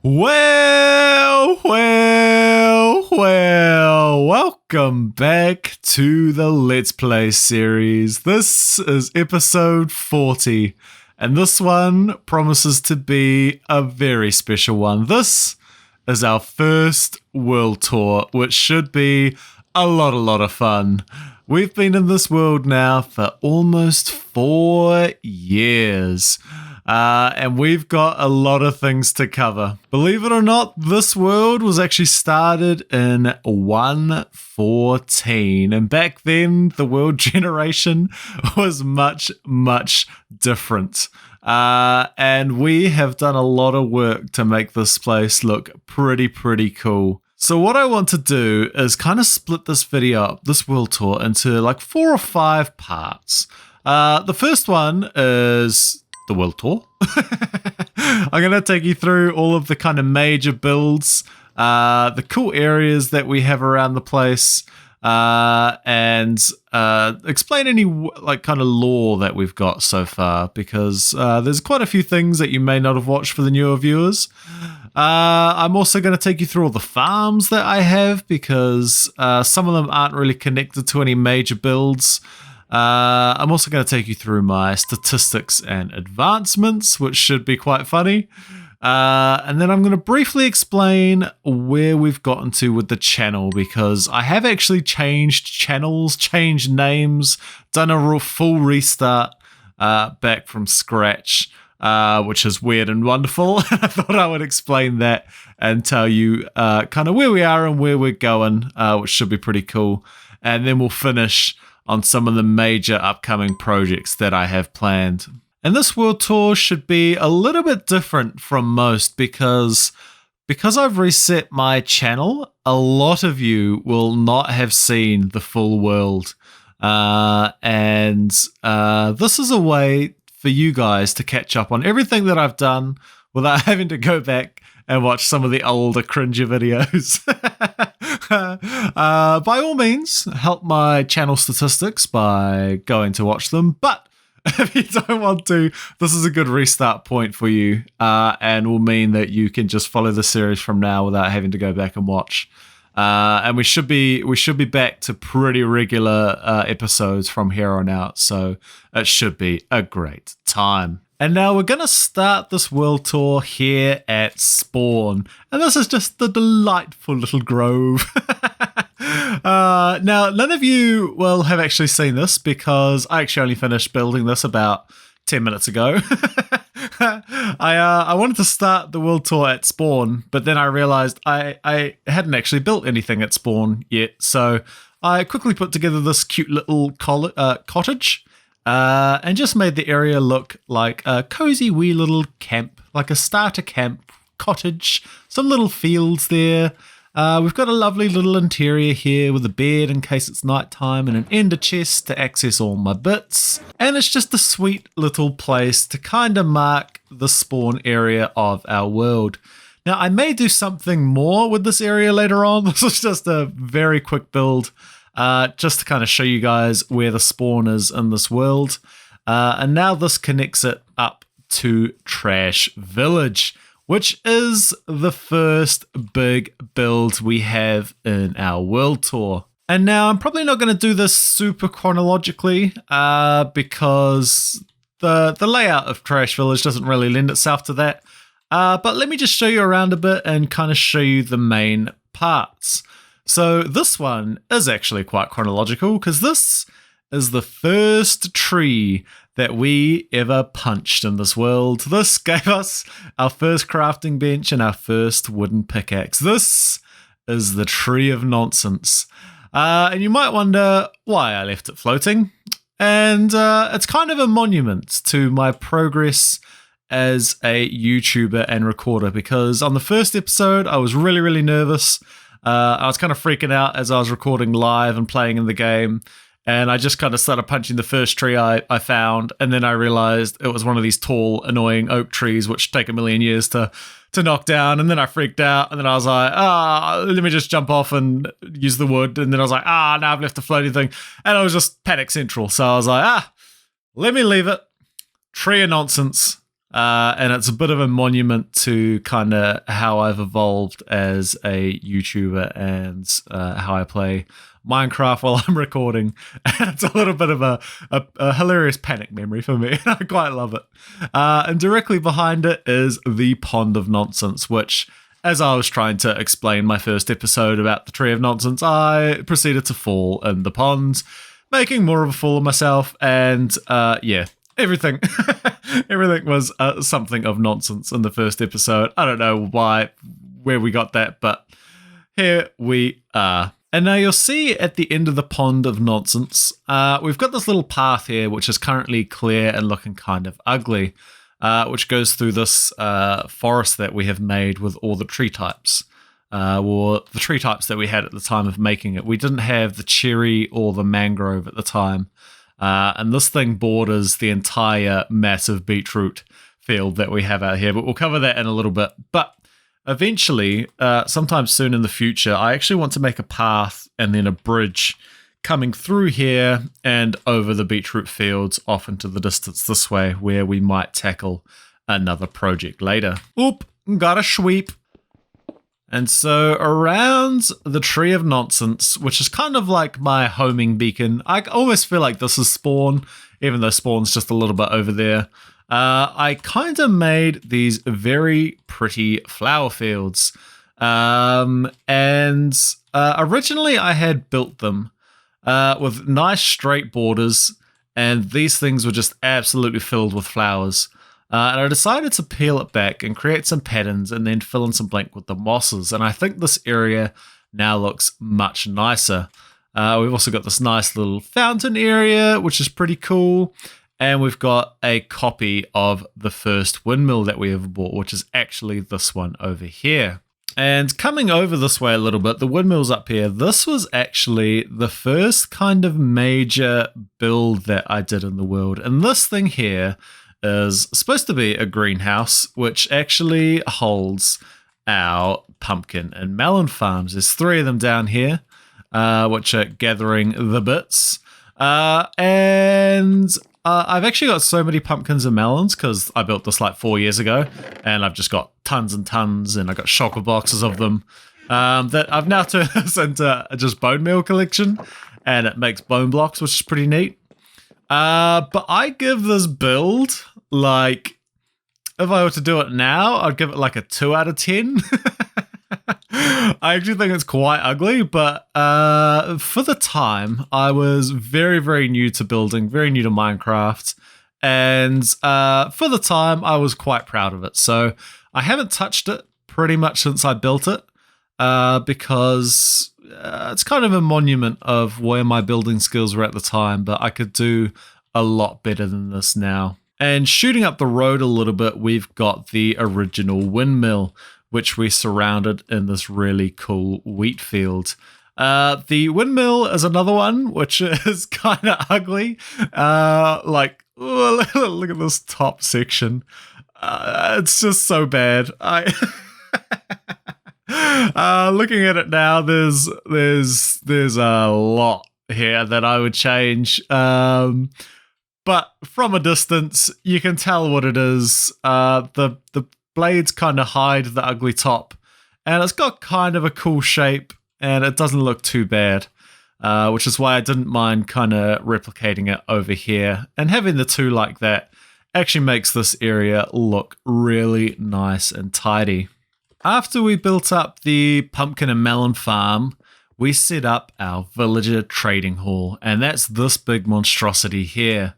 Welcome back to the Let's Play series. This is episode 40, and this one promises to be a very special one. This is our first world tour, which should be a lot of fun. We've been in this world now for almost 4 years. And we've got a lot of things to cover. Believe it or not, this world was actually started in 1.14, and back then the world generation was much different. And we have done a lot of work to make this place look pretty cool. So what I want to do is kind of split this video up, this world tour, into like 4 or 5 parts. The first one is the world tour. I'm going to take you through all of the kind of major builds, the cool areas that we have around the place, and explain any like kind of lore that we've got so far, because there's quite a few things that you may not have watched for the newer viewers. I'm also going to take you through all the farms that I have, because some of them aren't really connected to any major builds. I'm also going to take you through my statistics and advancements, which should be quite funny. And then I'm going to briefly explain where we've gotten to with the channel, because I have actually changed channels, changed names, done a full restart back from scratch, which is weird and wonderful. I thought I would explain that and tell you kind of where we are and where we're going, which should be pretty cool. And then we'll finish on some of the major upcoming projects that I have planned. And this world tour should be a little bit different from most, because I've reset my channel, a lot of you will not have seen the full world. And this is a way for you guys to catch up on everything that I've done without having to go back and watch some of the older cringy videos. By all means, help my channel statistics by going to watch them. But if you don't want to, this is a good restart point for you, and will mean that you can just follow the series from now without having to go back and watch. And we should be back to pretty regular episodes from here on out. So it should be a great time. And now we're going to start this world tour here at Spawn. And this is just the delightful little grove. Now, none of you will have actually seen this, because I actually only finished building this about 10 minutes ago. I wanted to start the world tour at Spawn, but then I realized I hadn't actually built anything at Spawn yet. So I quickly put together this cute little cottage. And just made the area look like a cozy wee little camp, like a starter camp cottage, some little fields there. We've got a lovely little interior here with a bed in case it's nighttime and an ender chest to access all my bits. And it's just a sweet little place to kind of mark the spawn area of our world. Now, I may do something more with this area later on. This was just a very quick build. Just to kind of show you guys where the spawn is in this world. And now this connects it up to Trash Village, which is the first big build we have in our world tour. And now I'm probably not going to do this super chronologically, because the layout of Trash Village doesn't really lend itself to that. But let me just show you around a bit and kind of show you the main parts. So this one is actually quite chronological, because this is the first tree that we ever punched in this world. This gave us our first crafting bench and our first wooden pickaxe. This is the Tree of Nonsense. And you might wonder why I left it floating. And it's kind of a monument to my progress as a YouTuber and recorder, because on the first episode, I was really nervous. I was kind of freaking out as I was recording live and playing in the game, and I just kind of started punching the first tree I found, and then I realized it was one of these tall, annoying oak trees which take a million years to knock down, and then I freaked out, and then I was like, let me just jump off and use the wood, and then I was like, now I've left the floating thing, and I was just panic central, so I was like, let me leave it. Tree of Nonsense. And it's a bit of a monument to kind of how I've evolved as a YouTuber and how I play Minecraft while I'm recording. And it's a little bit of a hilarious panic memory for me. I quite love it. And directly behind it is the Pond of Nonsense, which, as I was trying to explain my first episode about the Tree of Nonsense, I proceeded to fall in the pond, making more of a fool of myself. And yeah, everything was something of nonsense in the first episode. I don't know where we got that, but here we are. And now you'll see at the end of the Pond of Nonsense, we've got this little path here, which is currently clear and looking kind of ugly, which goes through this forest that we have made with all the tree types, or the tree types that we had at the time of making it. We didn't have the cherry or the mangrove at the time. And this thing borders the entire massive beetroot field that we have out here, but we'll cover that in a little bit. But eventually, sometime soon in the future, I actually want to make a path and then a bridge coming through here and over the beetroot fields off into the distance this way, where we might tackle another project later. Oop, got a sweep. And so around the Tree of Nonsense, which is kind of like my homing beacon, I almost feel like this is Spawn, even though Spawn's just a little bit over there. I kind of made these very pretty flower fields. And originally I had built them with nice straight borders, and these things were just absolutely filled with flowers. And I decided to peel it back and create some patterns and then fill in some blank with the mosses. And I think this area now looks much nicer. We've also got this nice little fountain area, which is pretty cool. And we've got a copy of the first windmill that we ever bought, which is actually this one over here. And coming over this way a little bit, the windmill's up here. This was actually the first kind of major build that I did in the world. And this thing here is supposed to be a greenhouse, which actually holds our pumpkin and melon farms. There's 3 of them down here, which are gathering the bits. And I've actually got so many pumpkins and melons because I built this like 4 years ago, and I've just got tons and tons, and I got shocker boxes of them that I've now turned this into just bone meal collection, and it makes bone blocks, which is pretty neat. But I give this build, like, if I were to do it now, I'd give it like a 2 out of 10. I actually think it's quite ugly, but for the time, I was very, very new to building, very new to Minecraft, and for the time, I was quite proud of it. So I haven't touched it pretty much since I built it, because it's kind of a monument of where my building skills were at the time, but I could do a lot better than this now. And shooting up the road a little bit, we've got the original windmill, which we surrounded in this really cool wheat field. The windmill is another one, which is kind of ugly. Like, look at this top section. It's just so bad. Looking at it now, there's a lot here that I would change. But from a distance, you can tell what it is. The blades kind of hide the ugly top, and it's got kind of a cool shape, and it doesn't look too bad, which is why I didn't mind kind of replicating it over here. And having the 2 like that actually makes this area look really nice and tidy. After we built up the pumpkin and melon farm, we set up our villager trading hall, and that's this big monstrosity here.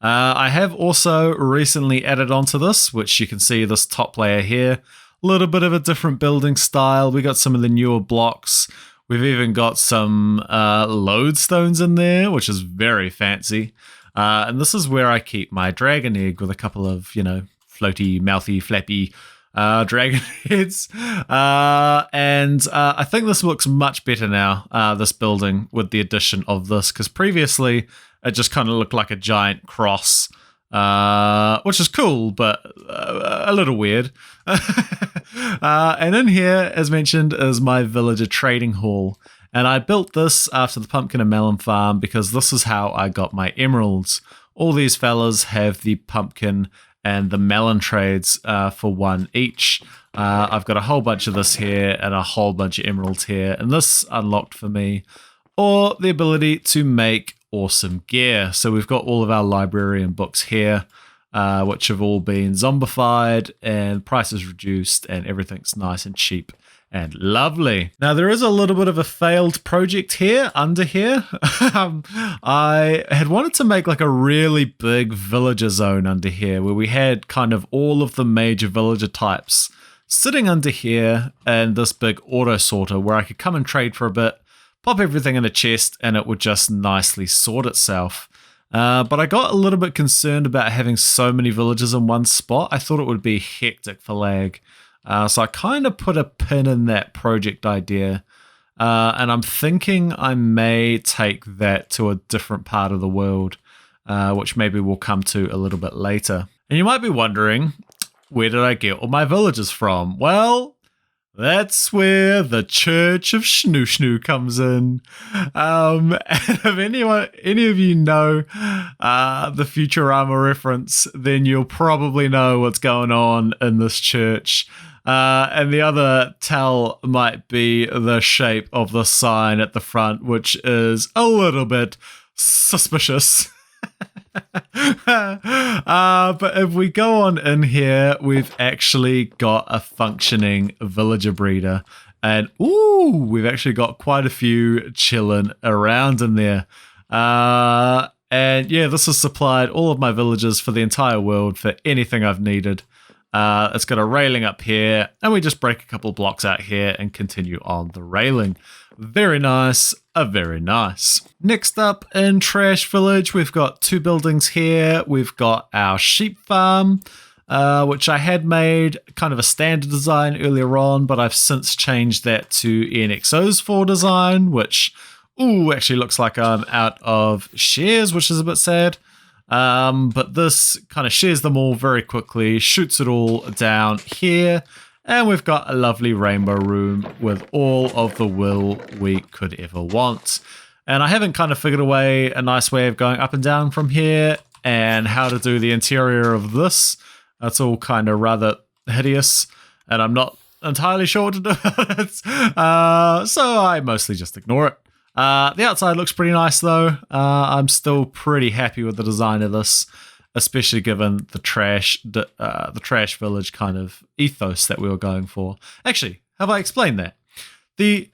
I have also recently added onto this, which you can see this top layer here. A little bit of a different building style. We got some of the newer blocks. We've even got some lodestones in there, which is very fancy. And this is where I keep my dragon egg with a couple of, floaty, mouthy, flappy dragon heads. And I think this looks much better now, this building, with the addition of this, because previously it just kind of looked like a giant cross, which is cool, but a little weird. And in here, as mentioned, is my villager trading hall. And I built this after the pumpkin and melon farm because this is how I got my emeralds. All these fellas have the pumpkin and the melon trades for 1 each. I've got a whole bunch of this here and a whole bunch of emeralds here, and this unlocked for me. Or the ability to make awesome gear. So we've got all of our librarian books here, which have all been zombified and prices reduced and everything's nice and cheap and lovely. Now there is a little bit of a failed project here under here. I had wanted to make like a really big villager zone under here where we had kind of all of the major villager types sitting under here and this big auto sorter where I could come and trade for a bit, pop everything in a chest, and it would just nicely sort itself. But I got a little bit concerned about having so many villagers in one spot. I thought it would be hectic for lag. So I kind of put a pin in that project idea. And I'm thinking I may take that to a different part of the world, which maybe we'll come to a little bit later. And you might be wondering, where did I get all my villagers from? Well, that's where the Church of Snoo Snoo comes in. And if any of you know the Futurama reference, then you'll probably know what's going on in this church. And the other tell might be the shape of the sign at the front, which is a little bit suspicious. But if we go on in here, we've actually got a functioning villager breeder, and we've actually got quite a few chilling around in there. And yeah, this has supplied all of my villagers for the entire world for anything I've needed. It's got a railing up here, and we just break a couple blocks out here and continue on the railing. Very nice, very nice. Next up in Trash Village, we've got 2 buildings here. We've got our sheep farm, which I had made kind of a standard design earlier on, but I've since changed that to ENXO's 4 design, which actually looks like I'm out of shares, which is a bit sad. But this kind of shares them all very quickly, shoots it all down here, and we've got a lovely rainbow room with all of the wool we could ever want. And I haven't kind of figured a nice way of going up and down from here and how to do the interior of this. That's all kind of rather hideous, and I'm not entirely sure what to do about it. So I mostly just ignore it. The outside looks pretty nice though. I'm still pretty happy with the design of this, especially given the trash village kind of ethos that we were going for. Actually, have I explained that? The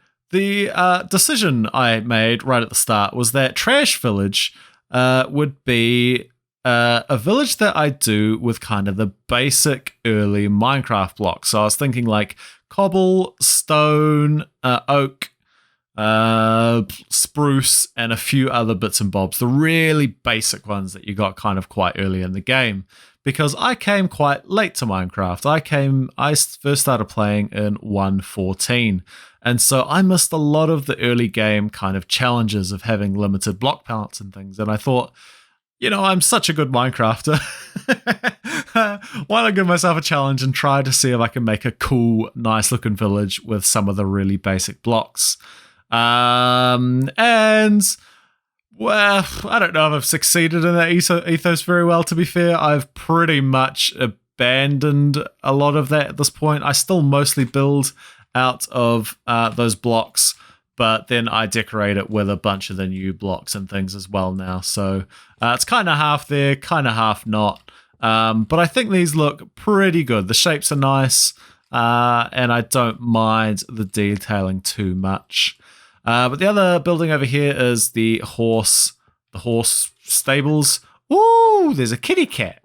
decision I made right at the start was that Trash Village would be a village that I do with kind of the basic early Minecraft blocks. So I was thinking like cobble, stone, oak, spruce, and a few other bits and bobs, the really basic ones that you got kind of quite early in the game, because I came quite late to Minecraft. I first started playing in 1.14, and so I missed a lot of the early game kind of challenges of having limited block palettes and things, and I thought, I'm such a good Minecrafter. Why not give myself a challenge and try to see if I can make a cool, nice looking village with some of the really basic blocks. And well, I don't know if I've succeeded in that ethos very well, to be fair. I've pretty much abandoned a lot of that at this point. I still mostly build out of those blocks, but then I decorate it with a bunch of the new blocks and things as well now. So it's kind of half there, kind of half not. But I think these look pretty good. The shapes are nice, and I don't mind the detailing too much. But the other building over here is the horse stables. Ooh, there's a kitty cat.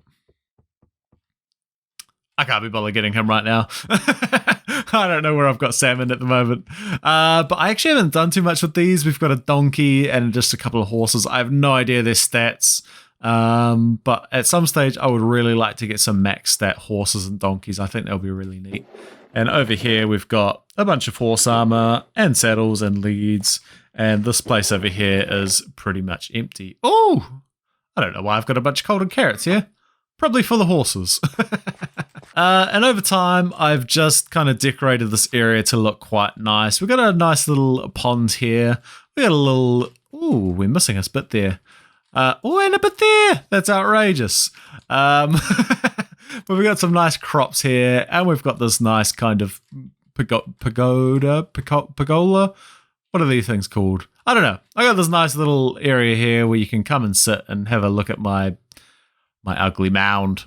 I can't be bothered getting him right now. I don't know where I've got salmon at the moment. But I actually haven't done too much with these. We've got a donkey and just a couple of horses. I have no idea their stats. But at some stage, I would really like to get some max stat horses and donkeys. I think that'll be really neat. And over here, we've got a bunch of horse armor and saddles and leads. And this place over here is pretty much empty. Oh, I don't know why I've got a bunch of golden carrots here. Probably for the horses. And over time, I've just kind of decorated this area to look quite nice. We've got a nice little pond here. We got a little... Ooh, we're missing a bit there. And a bit there. That's outrageous. But we got some nice crops here, and we've got this nice kind of pergola. What are these things called? I don't know. I got this nice little area here where you can come and sit and have a look at my ugly mound.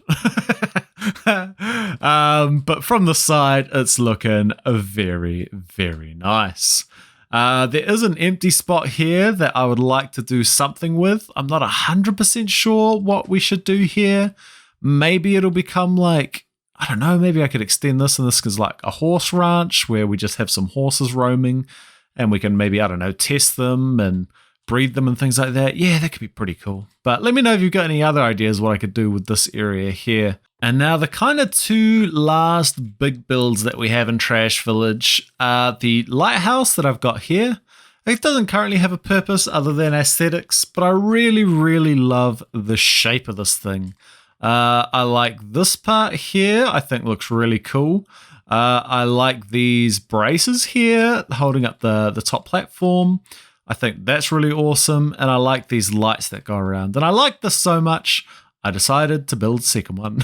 But from the side, it's looking very, very nice. There is an empty spot here that I would like to do something with. I'm not 100% sure what we should do here. Maybe it'll become like, I don't know, maybe I could extend this and this is like a horse ranch where we just have some horses roaming and we can maybe, I don't know, test them and breed them and things like that. Yeah, that could be pretty cool. But let me know if you've got any other ideas what I could do with this area here. And now the kind of two last big builds that we have in Trash Village are the lighthouse that I've got here. It doesn't currently have a purpose other than aesthetics, but I really, really love the shape of this thing. I like this part here. I think looks really cool. I like these braces here holding up the top platform. I think that's really awesome. And I like these lights that go around. And I like this so much, I decided to build a second one.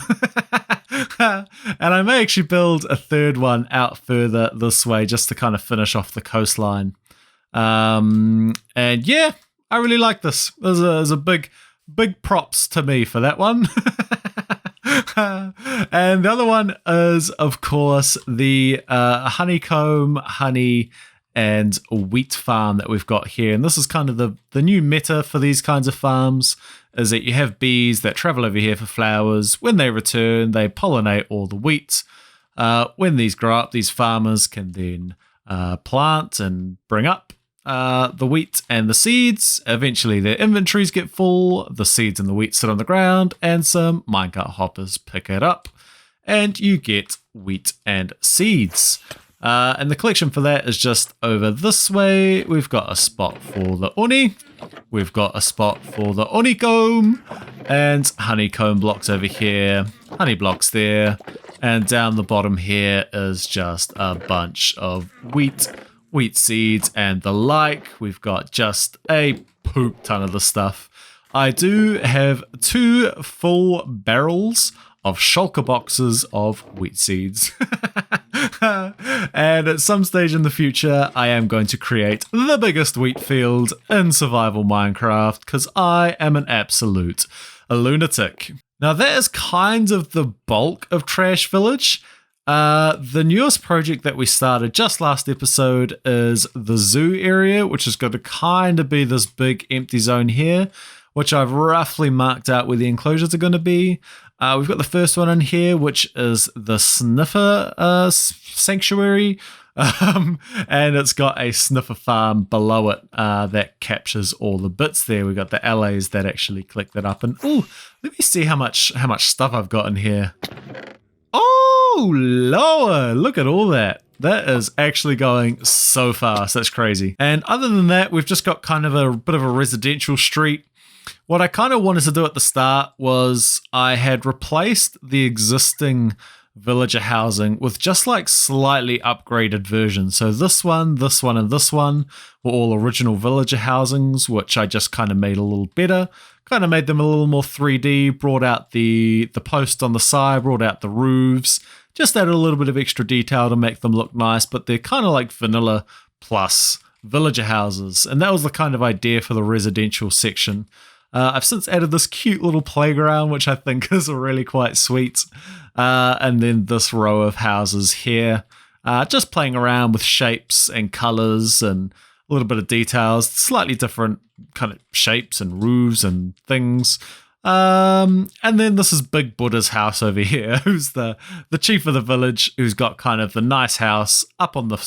And I may actually build a third one out further this way just to kind of finish off the coastline. And yeah, I really like this. There's a big props to me for that one. And the other one is, of course, the honeycomb, honey, and wheat farm that we've got here. And this is kind of the new meta for these kinds of farms, is that you have bees that travel over here for flowers. When they return, they pollinate all the wheat. When these grow up, these farmers can then plant and bring up the wheat and the seeds. Eventually their inventories get full, the seeds and the wheat sit on the ground, and some minecart hoppers pick it up, and you get wheat and seeds. And the collection for that is just over this way. We've got a spot for the oni, we've got a spot for the honeycomb, and honeycomb blocks over here, honey blocks there, and down the bottom here is just a bunch of wheat seeds and the like. We've got just a poop ton of the stuff. I do have 2 full barrels of shulker boxes of wheat seeds. And at some stage in the future, I am going to create the biggest wheat field in survival Minecraft, because I am an absolute lunatic. Now that is kind of the bulk of Trash Village. The newest project that we started just last episode is the zoo area, which is going to kind of be this big empty zone here, which I've roughly marked out where the enclosures are going to be. We've got the first one in here, which is the sniffer sanctuary, and it's got a sniffer farm below it that captures all the bits there. We've got the LAs that actually collect that up, and oh, let me see how much stuff I've got in here. Oh, Lord, look at all that. That is actually going so fast. That's crazy. And other than that, we've just got kind of a bit of a residential street. What I kind of wanted to do at the start was I had replaced the existing villager housing with just like slightly upgraded versions. So this one, and this one were all original villager housings, which I just kind of made a little better. Kind of made them a little more 3D, brought out the post on the side, brought out the roofs, just added a little bit of extra detail to make them look nice, but they're kind of like vanilla plus villager houses. And that was the kind of idea for the residential section. I've since added this cute little playground, which I think is really quite sweet. And then this row of houses here, just playing around with shapes and colors and a little bit of details, slightly different kind of shapes and roofs and things. And then this is Big Buddha's house over here, who's the chief of the village, who's got kind of the nice house up on the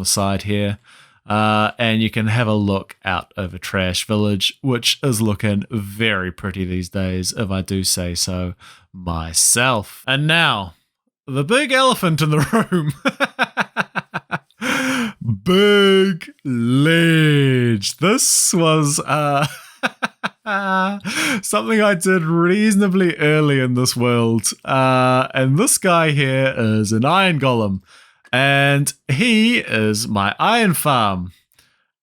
side here. And you can have a look out over Trash Village, which is looking very pretty these days, if I do say so myself. And now, the big elephant in the room. Big ledge. This was something I did reasonably early in this world. And this guy here is an iron golem. And he is my iron farm.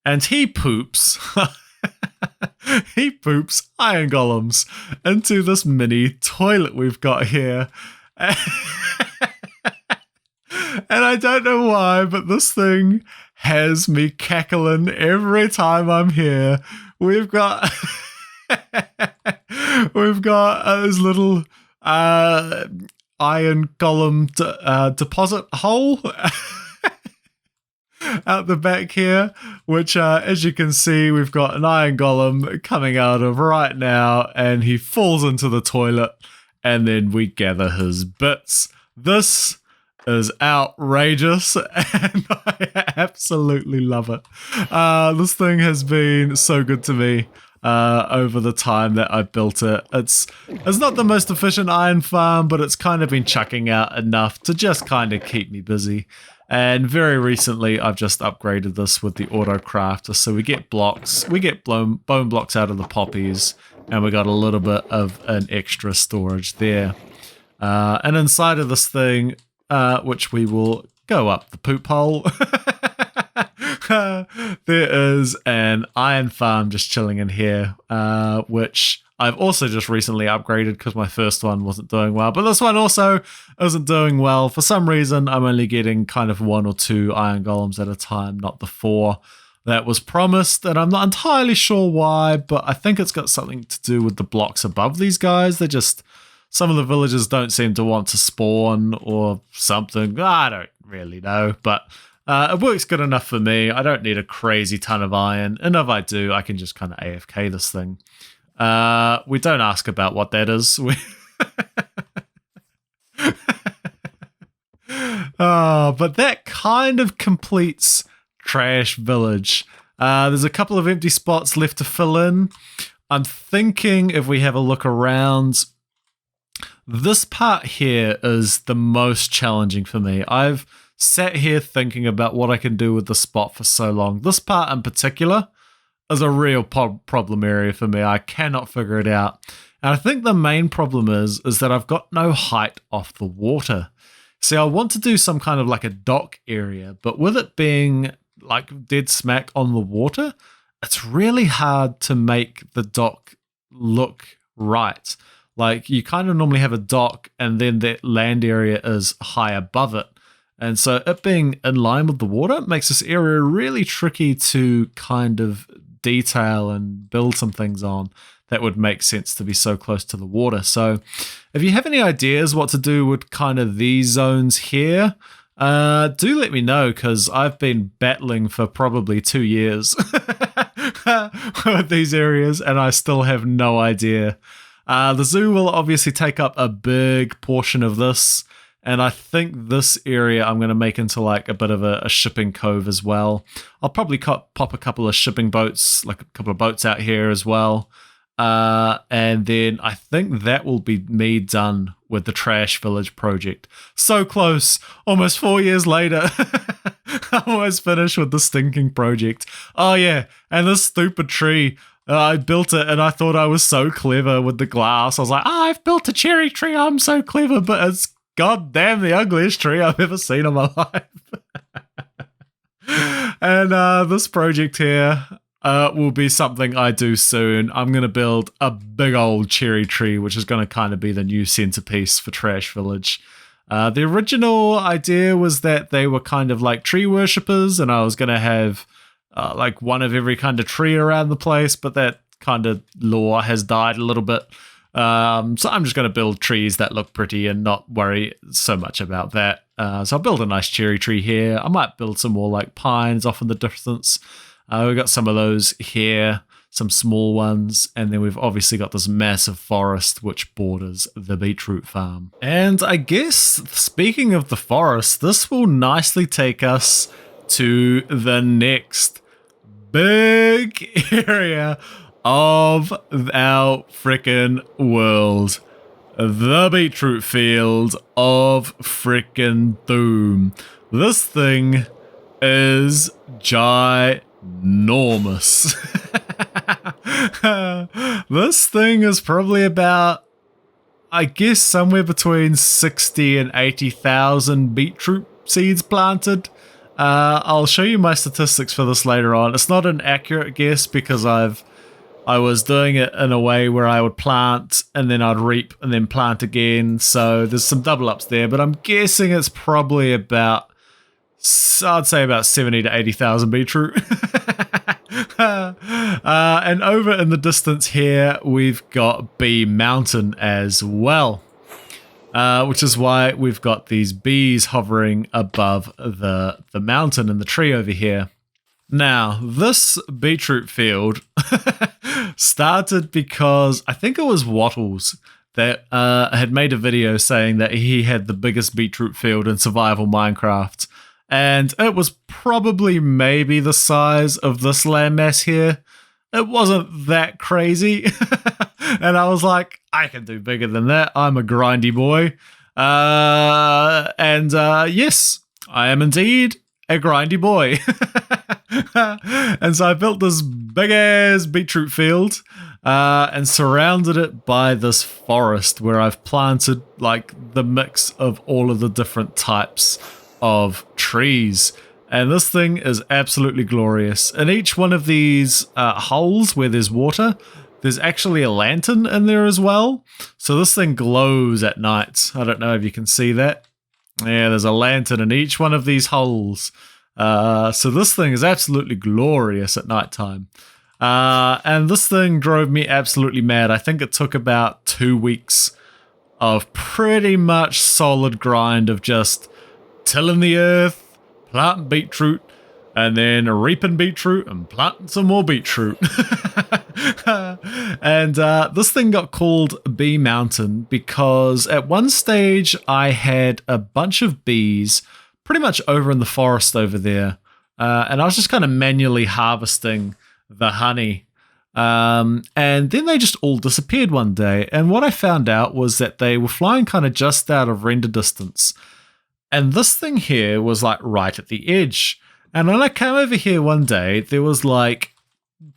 And he poops he poops iron golems into this mini toilet we've got here. And I don't know why, but this thing has me cackling every time I'm here. We've got we've got this little iron golem deposit hole out the back here, which as you can see, we've got an iron golem coming out of right now, and he falls into the toilet, and then we gather his bits. This is outrageous, and I absolutely love it. This thing has been so good to me over the time that I built it. It's not the most efficient iron farm, but it's kind of been chucking out enough to just kind of keep me busy. And very recently, I've just upgraded this with the auto crafter, so we get blocks, we get bone blocks out of the poppies, and we got a little bit of an extra storage there. And inside of this thing, which we will go up the poop hole, there is an iron farm just chilling in here, which I've also just recently upgraded because my first one wasn't doing well, but this one also isn't doing well. For some reason, I'm only getting kind of 1 or 2 iron golems at a time, not the 4 that was promised, and I'm not entirely sure why, but I think it's got something to do with the blocks above these guys. They're just, some of the villagers don't seem to want to spawn or something. I don't really know, but it works good enough for me. I don't need a crazy ton of iron, and if I do, I can just kind of AFK this thing. We don't ask about what that is. But that kind of completes Trash Village. There's a couple of empty spots left to fill in. I'm thinking if we have a look around, this part here is the most challenging for me. I've sat here thinking about what I can do with the spot for so long. This part in particular is a real problem area for me. I cannot figure it out. And I think the main problem is that I've got no height off the water. See, I want to do some kind of like a dock area, but with it being like dead smack on the water, it's really hard to make the dock look right. Like, you kind of normally have a dock and then that land area is high above it. And so it being in line with the water makes this area really tricky to kind of detail and build some things on that would make sense to be so close to the water. So if you have any ideas what to do with kind of these zones here, do let me know, because I've been battling for probably 2 years with these areas and I still have no idea. The zoo will obviously take up a big portion of this, and I think this area I'm going to make into like a bit of a shipping cove as well. I'll probably pop a couple of shipping boats, like a couple of boats out here as well. And then I think that will be me done with the Trash Village project. So close, almost 4 years later. I'm almost finished with the stinking project. Oh yeah, and this stupid tree. I built it and I thought I was so clever with the glass. I was like, I've built a cherry tree. I'm so clever, but it's goddamn the ugliest tree I've ever seen in my life. And this project here will be something I do soon. I'm going to build a big old cherry tree, which is going to kind of be the new centerpiece for Trash Village. The original idea was that they were kind of like tree worshippers, and I was going to have like one of every kind of tree around the place, but that kind of lore has died a little bit. So I'm just going to build trees that look pretty and not worry so much about that. So I'll build a nice cherry tree here. I might build some more like pines off in the distance. We've got some of those here, some small ones, and then we've obviously got this massive forest which borders the beetroot farm. And I guess, speaking of the forest, this will nicely take us to the next big area of our frickin' world. The beetroot field of frickin' doom. This thing is ginormous. This thing is probably about, I guess, somewhere between 60 and 80,000 beetroot seeds planted. I'll show you my statistics for this later on. It's not an accurate guess because I've I was doing it in a way where I would plant and then I'd reap and then plant again. So there's some double ups there, but I'm guessing it's probably about, I'd say about 70 to 80,000 beetroot. And over in the distance here, we've got Bee Mountain as well. Which is why we've got these bees hovering above the mountain and the tree over here. Now, this beetroot field started because I think it was Wattles that had made a video saying that he had the biggest beetroot field in survival Minecraft. And it was probably maybe the size of this landmass here. It wasn't that crazy. And I was like, I can do bigger than that. I'm a grindy boy. Yes, I am indeed a grindy boy. And so I built this big ass beetroot field and surrounded it by this forest where I've planted like the mix of all of the different types of trees. And this thing is absolutely glorious. In each one of these holes where there's water, there's actually a lantern in there as well. So this thing glows at night. I don't know if you can see that. Yeah, there's a lantern in each one of these holes. So this thing is absolutely glorious at nighttime. And this thing drove me absolutely mad. I think it took about 2 weeks of pretty much solid grind of just tilling the earth, planting beetroot, and then reaping beetroot and planting some more beetroot. And this thing got called Bee Mountain because at one stage I had a bunch of bees pretty much over in the forest over there. And I was just kind of manually harvesting the honey. And then they just all disappeared one day. And what I found out was that they were flying kind of just out of render distance. And this thing here was like right at the edge. And when I came over here one day, there was like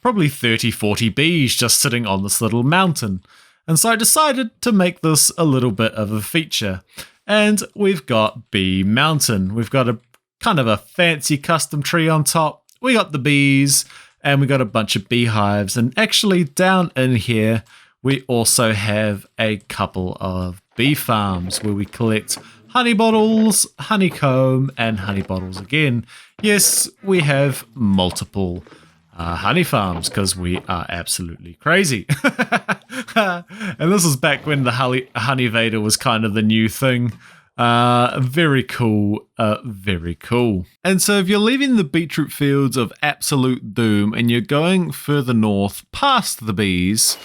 probably 30, 40 bees just sitting on this little mountain. And so I decided to make this a little bit of a feature. And we've got Bee Mountain. We've got a kind of a fancy custom tree on top. We got the bees and we got a bunch of beehives. And actually down in here, we also have a couple of bee farms where we collect honey bottles, honeycomb, and honey bottles again. Yes, we have multiple honey farms because we are absolutely crazy. And this is back when the honey vader was kind of the new thing. Very cool, very cool. And so if you're leaving the beetroot fields of absolute doom and you're going further north past the bees,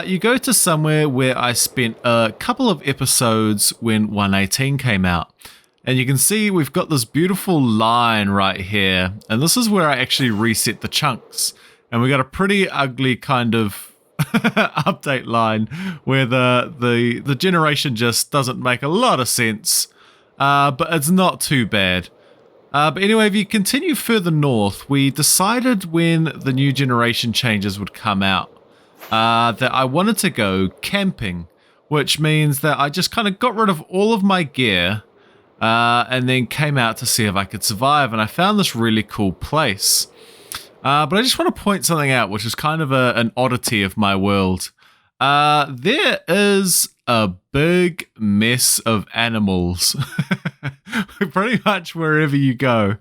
you go to somewhere where I spent a couple of episodes when 118 came out. And you can see we've got this beautiful line right here. And this is where I actually reset the chunks. And we got a pretty ugly kind of update line where the generation just doesn't make a lot of sense. But it's not too bad. But anyway, if you continue further north, we decided when the new generation changes would come out that I wanted to go camping, which means that I just kind of got rid of all of my gear and then came out to see if I could survive. And I found this really cool place. But I just want to point something out, which is kind of an oddity of my world. There is a big mess of animals pretty much wherever you go.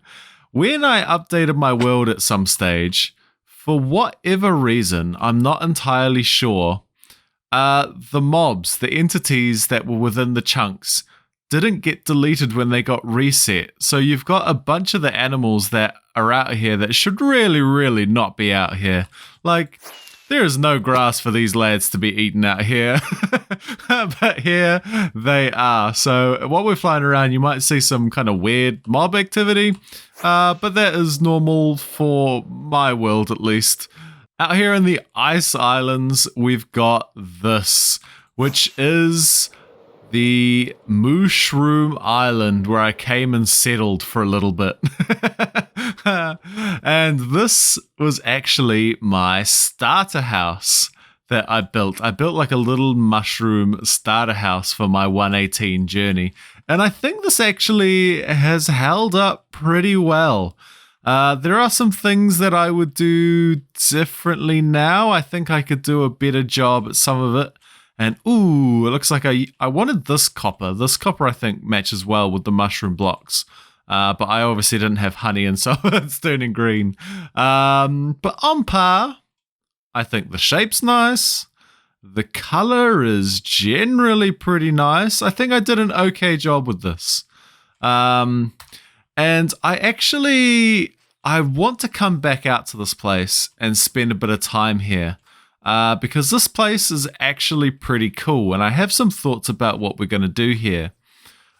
When I updated my world at some stage, for whatever reason, I'm not entirely sure, the mobs, the entities that were within the chunks, didn't get deleted when they got reset. So you've got a bunch of the animals that are out here that should really, really not be out here. Like, there is no grass for these lads to be eaten out here. But here they are. So while we're flying around, you might see some kind of weird mob activity. But that is normal for my world, at least. Out here in the Ice Islands, we've got this, which is the Mushroom Island, where I came and settled for a little bit. And this was actually my starter house that I built. I built like a little mushroom starter house for my 118 journey. And I think this actually has held up pretty well. There are some things that I would do differently now. I think I could do a better job at some of it. And ooh, it looks like I wanted this copper. This copper I think matches well with the mushroom blocks. But I obviously didn't have honey and so it's turning green. But on par, I think the shape's nice. The color is generally pretty nice. I think I did an okay job with this. And I want to come back out to this place and spend a bit of time here. Because this place is actually pretty cool, and I have some thoughts about what we're going to do here.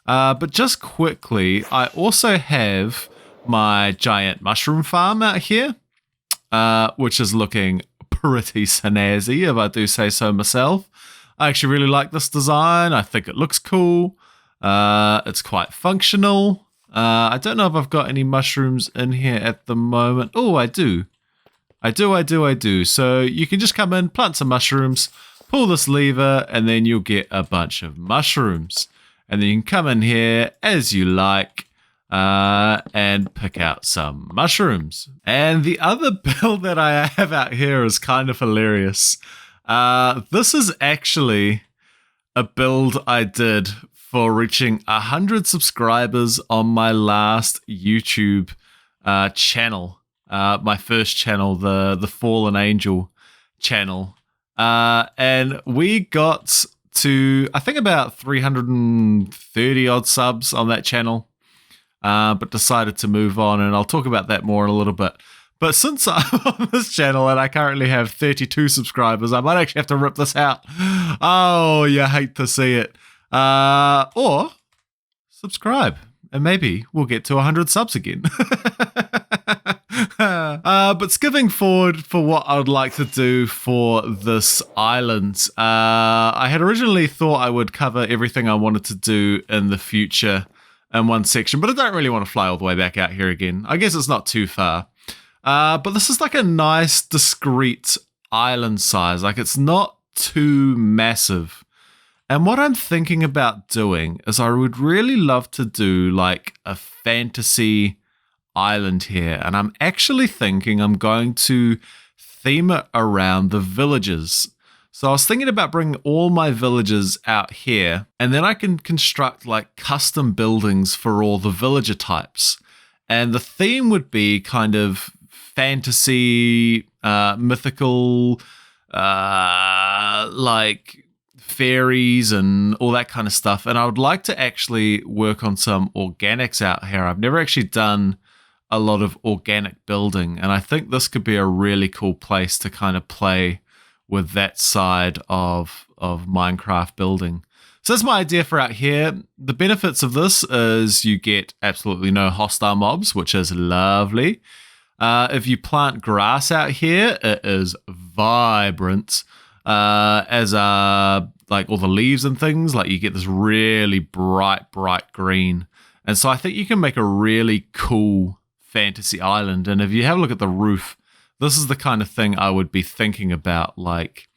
But just quickly, I also have my giant mushroom farm out here, which is looking pretty snazzy, if I do say so myself. I actually really like this design. I think it looks cool. It's quite functional. I don't know if I've got any mushrooms in here at the moment. Oh, I do. I do. So you can just come in, plant some mushrooms, pull this lever, and then you'll get a bunch of mushrooms. And then you can come in here as you like and pick out some mushrooms. And the other build that I have out here is kind of hilarious. This is actually a build I did for reaching 100 subscribers on my last YouTube channel. My first channel, the Fallen Angel channel. And we got to, I think, about 330 odd subs on that channel, but decided to move on, and I'll talk about that more in a little bit. But since I'm on this channel and I currently have 32 subscribers, I might actually have to rip this out. Oh, you hate to see it. Or subscribe, and maybe we'll get to 100 subs again. But skipping forward for what I would like to do for this island, I had originally thought I would cover everything I wanted to do in the future in one section, but I don't really want to fly all the way back out here again. I guess it's not too far. But this is like a nice, discrete island size. Like, it's not too massive. And what I'm thinking about doing is I would really love to do like a fantasy island here, and I'm actually thinking I'm going to theme it around the villages. So I was thinking about bringing all my villages out here, and then I can construct like custom buildings for all the villager types. And the theme would be kind of fantasy, mythical, like fairies and all that kind of stuff. And I would like to actually work on some organics out here. I've never actually done a lot of organic building, and I think this could be a really cool place to kind of play with that side of Minecraft building. So that's my idea for out here. The benefits of this is you get absolutely no hostile mobs, which is lovely. If you plant grass out here, it is vibrant, as like all the leaves and things. Like, you get this really bright green. And so I think you can make a really cool fantasy island. And if you have a look at the roof, this is the kind of thing I would be thinking about, like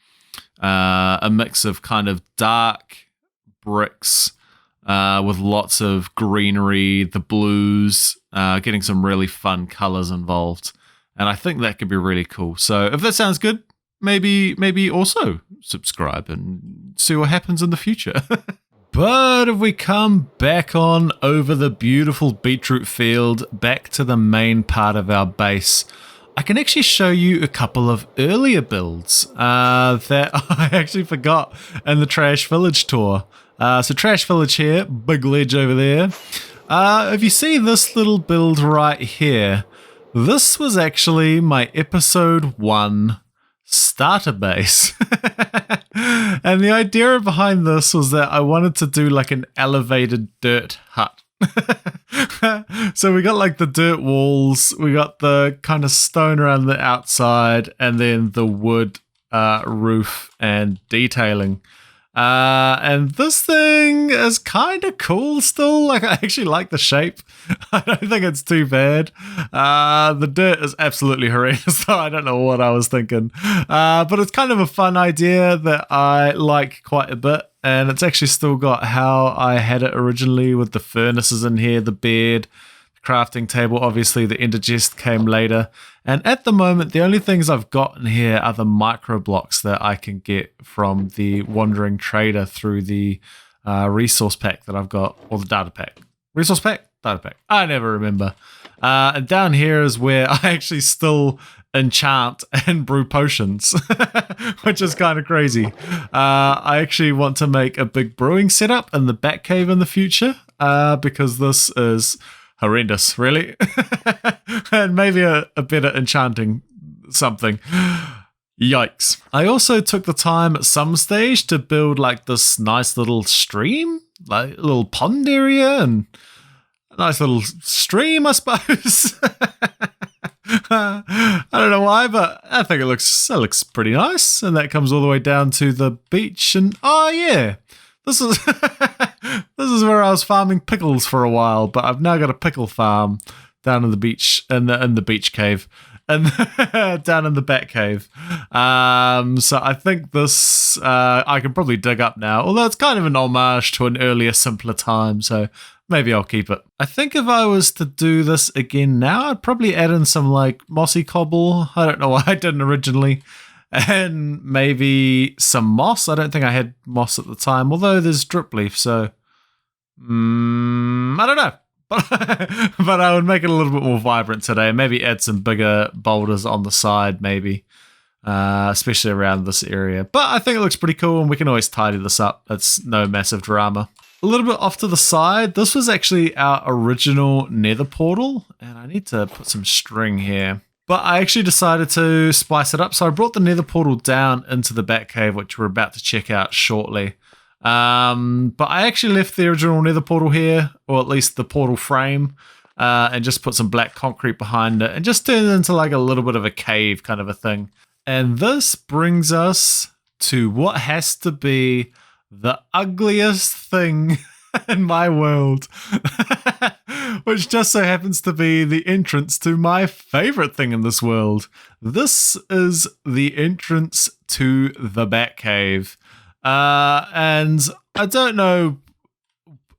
a mix of kind of dark bricks with lots of greenery, the blues, getting some really fun colors involved. And I think that could be really cool. So if that sounds good, maybe also subscribe and see what happens in the future. But if we come back on over the beautiful beetroot field, back to the main part of our base, I can actually show you a couple of earlier builds that I actually forgot in the Trash Village tour. So Trash Village here, big ledge over there. If you see this little build right here, this was actually my episode 1 starter base. And the idea behind this was that I wanted to do like an elevated dirt hut. So we got like the dirt walls, we got the kind of stone around the outside, and then the wood roof and detailing. And this thing is kind of cool still. Like, I actually like the shape. I don't think it's too bad. The dirt is absolutely horrendous, so I don't know what I was thinking. But it's kind of a fun idea that I like quite a bit. And it's actually still got how I had it originally, with the furnaces in here, the bed, crafting table. Obviously, the ender chest came later. And at the moment, the only things I've got in here are the micro blocks that I can get from the wandering trader through the resource pack that I've got, or the data pack. Resource pack? Data pack. I never remember. And down here is where I actually still enchant and brew potions, which is kind of crazy. I actually want to make a big brewing setup in the Batcave in the future, because this is horrendous, really. And maybe a bit of enchanting something. Yikes. I also took the time at some stage to build like this nice little stream, like a little pond area, and a nice little stream, I suppose. I don't know why, but I think it looks pretty nice. And that comes all the way down to the beach. And oh yeah, this is this is where I was farming pickles for a while. But I've now got a pickle farm down in the beach, in the beach cave, and down in the Batcave. So I think this I can probably dig up now. Although it's kind of an homage to an earlier, simpler time. So maybe I'll keep it. I think if I was to do this again now, I'd probably add in some like mossy cobble. I don't know why I didn't originally. And maybe some moss. I don't think I had moss at the time, although there's drip leaf, so I don't know. But I would make it a little bit more vibrant today. Maybe add some bigger boulders on the side, maybe. Especially around this area. But I think it looks pretty cool, and we can always tidy this up. It's no massive drama. A little bit off to the side, this was actually our original nether portal, and I need to put some string here. But I actually decided to spice it up, so I brought the nether portal down into the Batcave, which we're about to check out shortly. But I actually left the original nether portal here, or at least the portal frame, and just put some black concrete behind it, and just turned it into like a little bit of a cave kind of a thing. And this brings us to what has to be the ugliest thing in my world, which just so happens to be the entrance to my favorite thing in this world. This is the entrance to the Batcave. And I don't know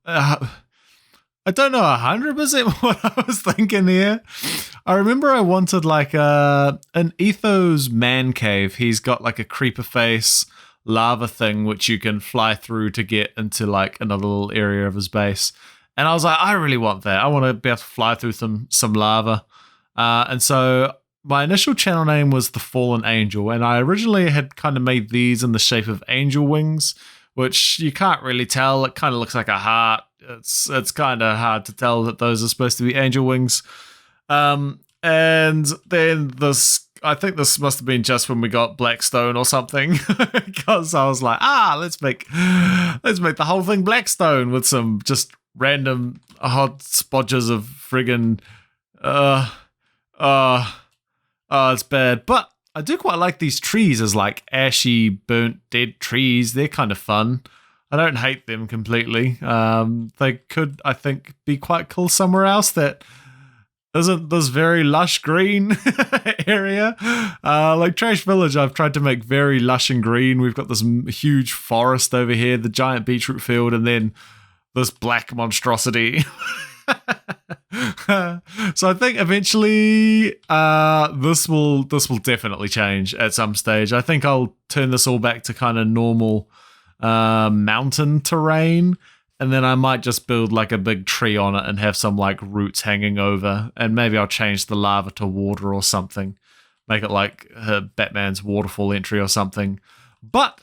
100% what I was thinking here. I remember I wanted like an Etho's man cave. He's got like a creeper face lava thing which you can fly through to get into like another little area of his base. And I was like, I really want that. I want to be able to fly through some lava. And so my initial channel name was The Fallen Angel, and I originally had kind of made these in the shape of angel wings, which you can't really tell. It kind of looks like a heart. It's kind of hard to tell that those are supposed to be angel wings. And then I think this must have been just when we got Blackstone or something, because I was like, let's make the whole thing Blackstone with some just random hot spodges of friggin' it's bad. But I do quite like these trees as like ashy, burnt, dead trees. They're kind of fun. I don't hate them completely. They could, I think, be quite cool somewhere else that isn't this very lush green area. Like Trash Village, I've tried to make very lush and green. We've got this huge forest over here, the giant beetroot field, and then this black monstrosity. So I think eventually this will definitely change at some stage. I think I'll turn this all back to kind of normal mountain terrain, and then I might just build like a big tree on it and have some like roots hanging over, and maybe I'll change the lava to water or something, make it like Batman's waterfall entry or something. But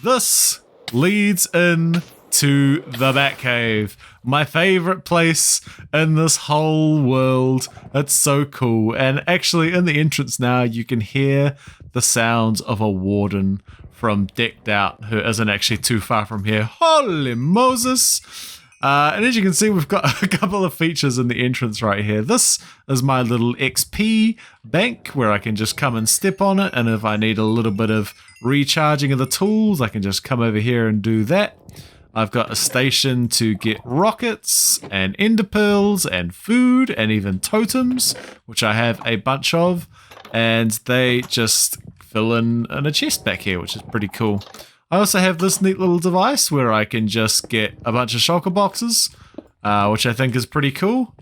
this leads in to the Batcave, my favorite place in this whole world. It's so cool. And actually in the entrance now you can hear the sounds of a warden from Decked Out, who isn't actually too far from here. Holy Moses! And as you can see, we've got a couple of features in the entrance right here. This is my little XP bank where I can just come and step on it, and if I need a little bit of recharging of the tools, I can just come over here and do that. I've got a station to get rockets and ender pearls and food and even totems, which I have a bunch of, and they just fill in a chest back here, which is pretty cool. I also have this neat little device where I can just get a bunch of shulker boxes, which I think is pretty cool.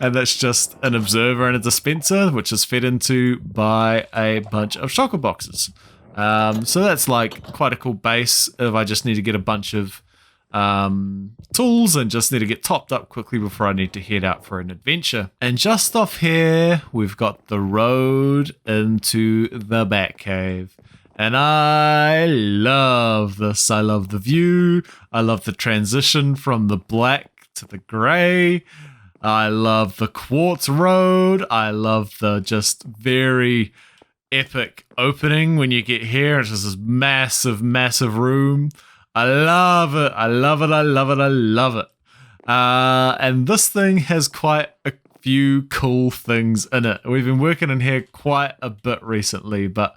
And that's just an observer and a dispenser, which is fed into by a bunch of shulker boxes. So that's like quite a cool base if I just need to get a bunch of tools and just need to get topped up quickly before I need to head out for an adventure. And just off here, we've got the road into the Batcave. And I love this. I love the view. I love the transition from the black to the grey. I love the quartz road. I love the just very epic opening when you get here. It's just this massive, massive room. I love it. I love it. I love it. I love it. And this thing has quite a few cool things in it. We've been working in here quite a bit recently, but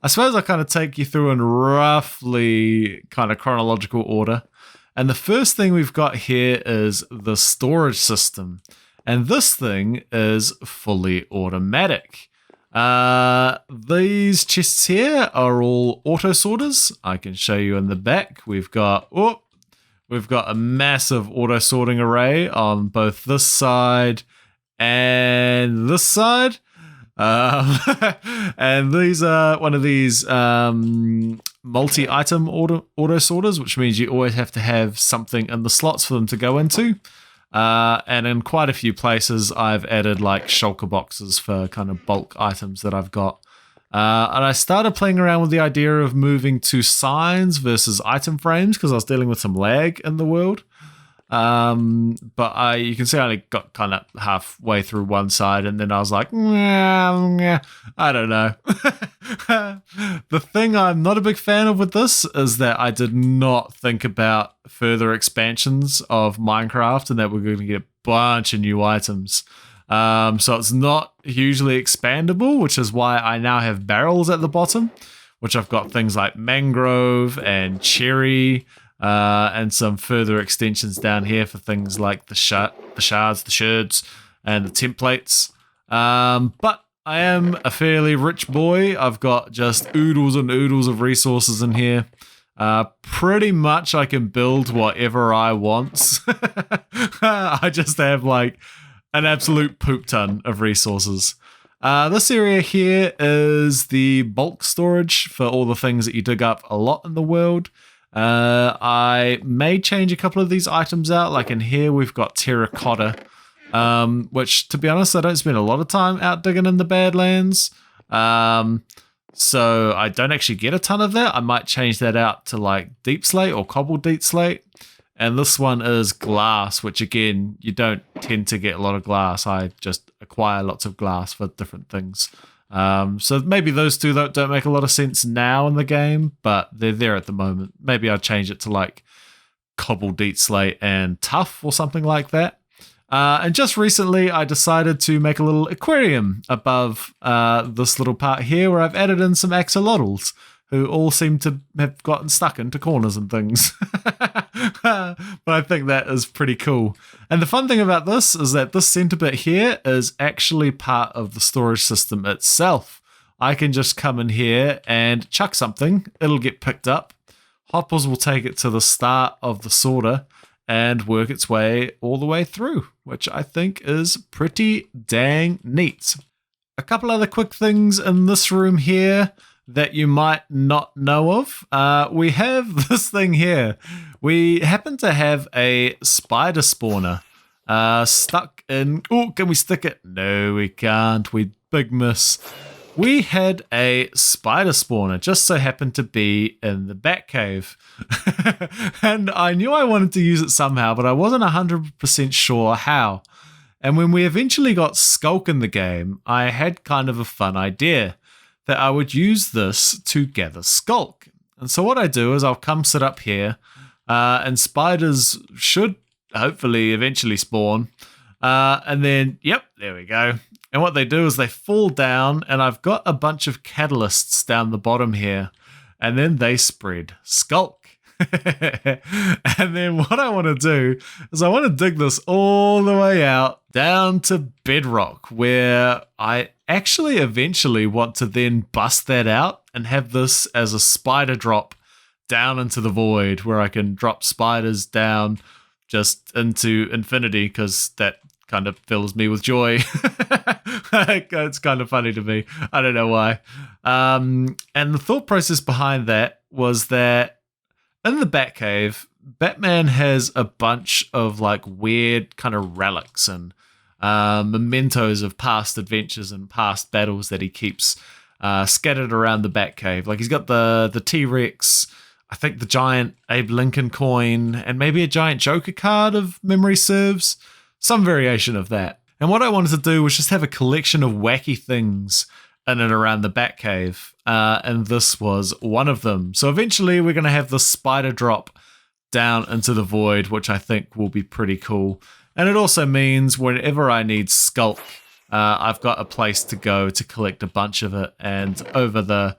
I suppose I'll kind of take you through in roughly kind of chronological order. And the first thing we've got here is the storage system. And this thing is fully automatic. These chests here are all auto sorters. I can show you in the back. We've got a massive auto sorting array on both this side and this side. And these are one of these multi-item auto sorters, which means you always have to have something in the slots for them to go into. And in quite a few places, I've added like shulker boxes for kind of bulk items that I've got. And I started playing around with the idea of moving to signs versus item frames because I was dealing with some lag in the world. But you can see I only got kind of halfway through one side, and then I was like, I don't know. The thing I'm not a big fan of with this is that I did not think about further expansions of Minecraft and that we're going to get a bunch of new items. So it's not hugely expandable, which is why I now have barrels at the bottom, which I've got things like mangrove and cherry, and some further extensions down here for things like the shards, the sherds, and the templates. But I am a fairly rich boy. I've got just oodles and oodles of resources in here. Pretty much I can build whatever I want. I just have like an absolute poop ton of resources. This area here is the bulk storage for all the things that you dig up a lot in the world. I may change a couple of these items out. Like in here, we've got terracotta, which, to be honest, I don't spend a lot of time out digging in the Badlands. So I don't actually get a ton of that. I might change that out to like deep slate or cobbled deep slate. And this one is glass, which again, you don't tend to get a lot of glass. I just acquire lots of glass for different things. So maybe those two don't make a lot of sense now in the game, but they're there at the moment. Maybe I'll change it to like cobbled deep slate and tough or something like that. And just recently I decided to make a little aquarium above this little part here where I've added in some axolotls who all seem to have gotten stuck into corners and things. But I think that is pretty cool. And the fun thing about this is that this center bit here is actually part of the storage system itself. I can just come in here and chuck something. It'll get picked up. Hoppers will take it to the start of the sorter and work its way all the way through, which I think is pretty dang neat. A couple other quick things in this room here that you might not know of. We have this thing here. We happen to have a spider spawner stuck in... Oh, can we stick it? No, we can't. We big miss. We had a spider spawner, just so happened to be in the Batcave. And I knew I wanted to use it somehow, but I wasn't 100% sure how. And when we eventually got Skulk in the game, I had kind of a fun idea that I would use this to gather Skulk. And so what I do is I'll come sit up here, and spiders should hopefully eventually spawn. And then, yep, there we go. And what they do is they fall down, and I've got a bunch of catalysts down the bottom here, and then they spread Skulk. And then what I want to do is I want to dig this all the way out down to bedrock, where I actually eventually want to then bust that out and have this as a spider drop down into the void, where I can drop spiders down just into infinity because that kind of fills me with joy. It's kind of funny to me. I don't know why. And the thought process behind that was that in the Batcave, Batman has a bunch of like weird kind of relics and mementos of past adventures and past battles that he keeps scattered around the Batcave. Like he's got the T-Rex, I think the giant Abe Lincoln coin, and maybe a giant Joker card if memory serves. Some variation of that. And what I wanted to do was just have a collection of wacky things in and around the Batcave. And this was one of them. So eventually we're going to have the spider drop down into the void, which I think will be pretty cool. And it also means whenever I need Skulk, I've got a place to go to collect a bunch of it. And over the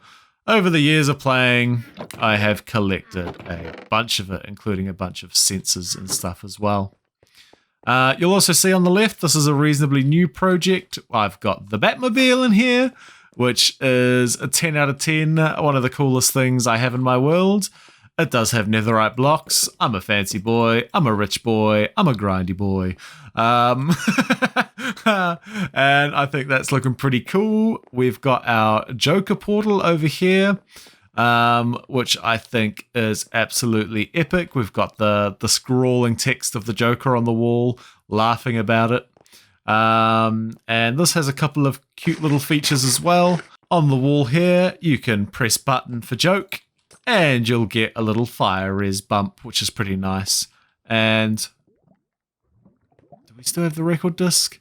years of playing, I have collected a bunch of it, including a bunch of sensors and stuff as well. You'll also see on the left, this is a reasonably new project. I've got the Batmobile in here, which is a 10 out of 10, one of the coolest things I have in my world. It does have netherite blocks. I'm a fancy boy. I'm a rich boy. I'm a grindy boy. And I think that's looking pretty cool. We've got our Joker portal over here, which I think is absolutely epic. We've got the scrawling text of the Joker on the wall, laughing about it. And this has a couple of cute little features as well. On the wall here, you can press button for joke, and you'll get a little fire res bump, which is pretty nice. And do we still have the record disc?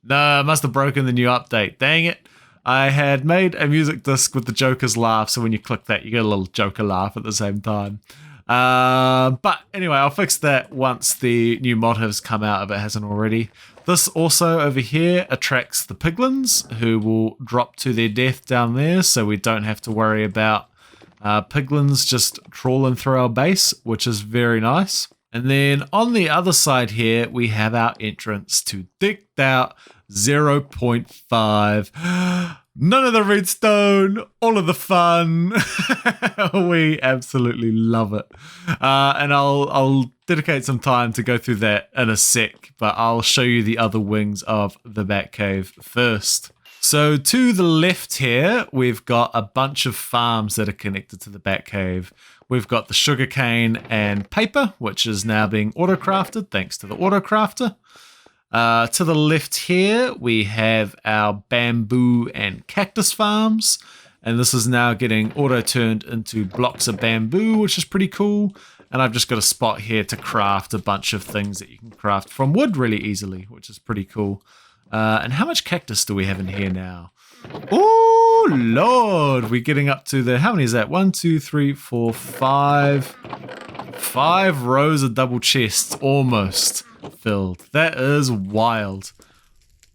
No, I must have broken the new update. Dang it. I had made a music disc with the Joker's laugh, so when you click that, you get a little Joker laugh at the same time. But anyway, I'll fix that once the new mod has come out, if it hasn't already. This also over here attracts the piglins, who will drop to their death down there, so we don't have to worry about piglins just trawling through our base, which is very nice. And then on the other side here, we have our entrance to Decked Out 0.5. None of the redstone, all of the fun. We absolutely love it. And I'll dedicate some time to go through that in a sec, but I'll show you the other wings of the Batcave first. So to the left here, we've got a bunch of farms that are connected to the Batcave. We've got the sugarcane and paper, which is now being auto-crafted thanks to the auto-crafter. To the left here, we have our bamboo and cactus farms. And this is now getting auto-turned into blocks of bamboo, which is pretty cool. And I've just got a spot here to craft a bunch of things that you can craft from wood really easily, which is pretty cool. And how much cactus do we have in here now? Oh, Lord. We're getting up to the... How many is that? 1, 2, 3, 4, 5. 5 rows of double chests almost filled. That is wild.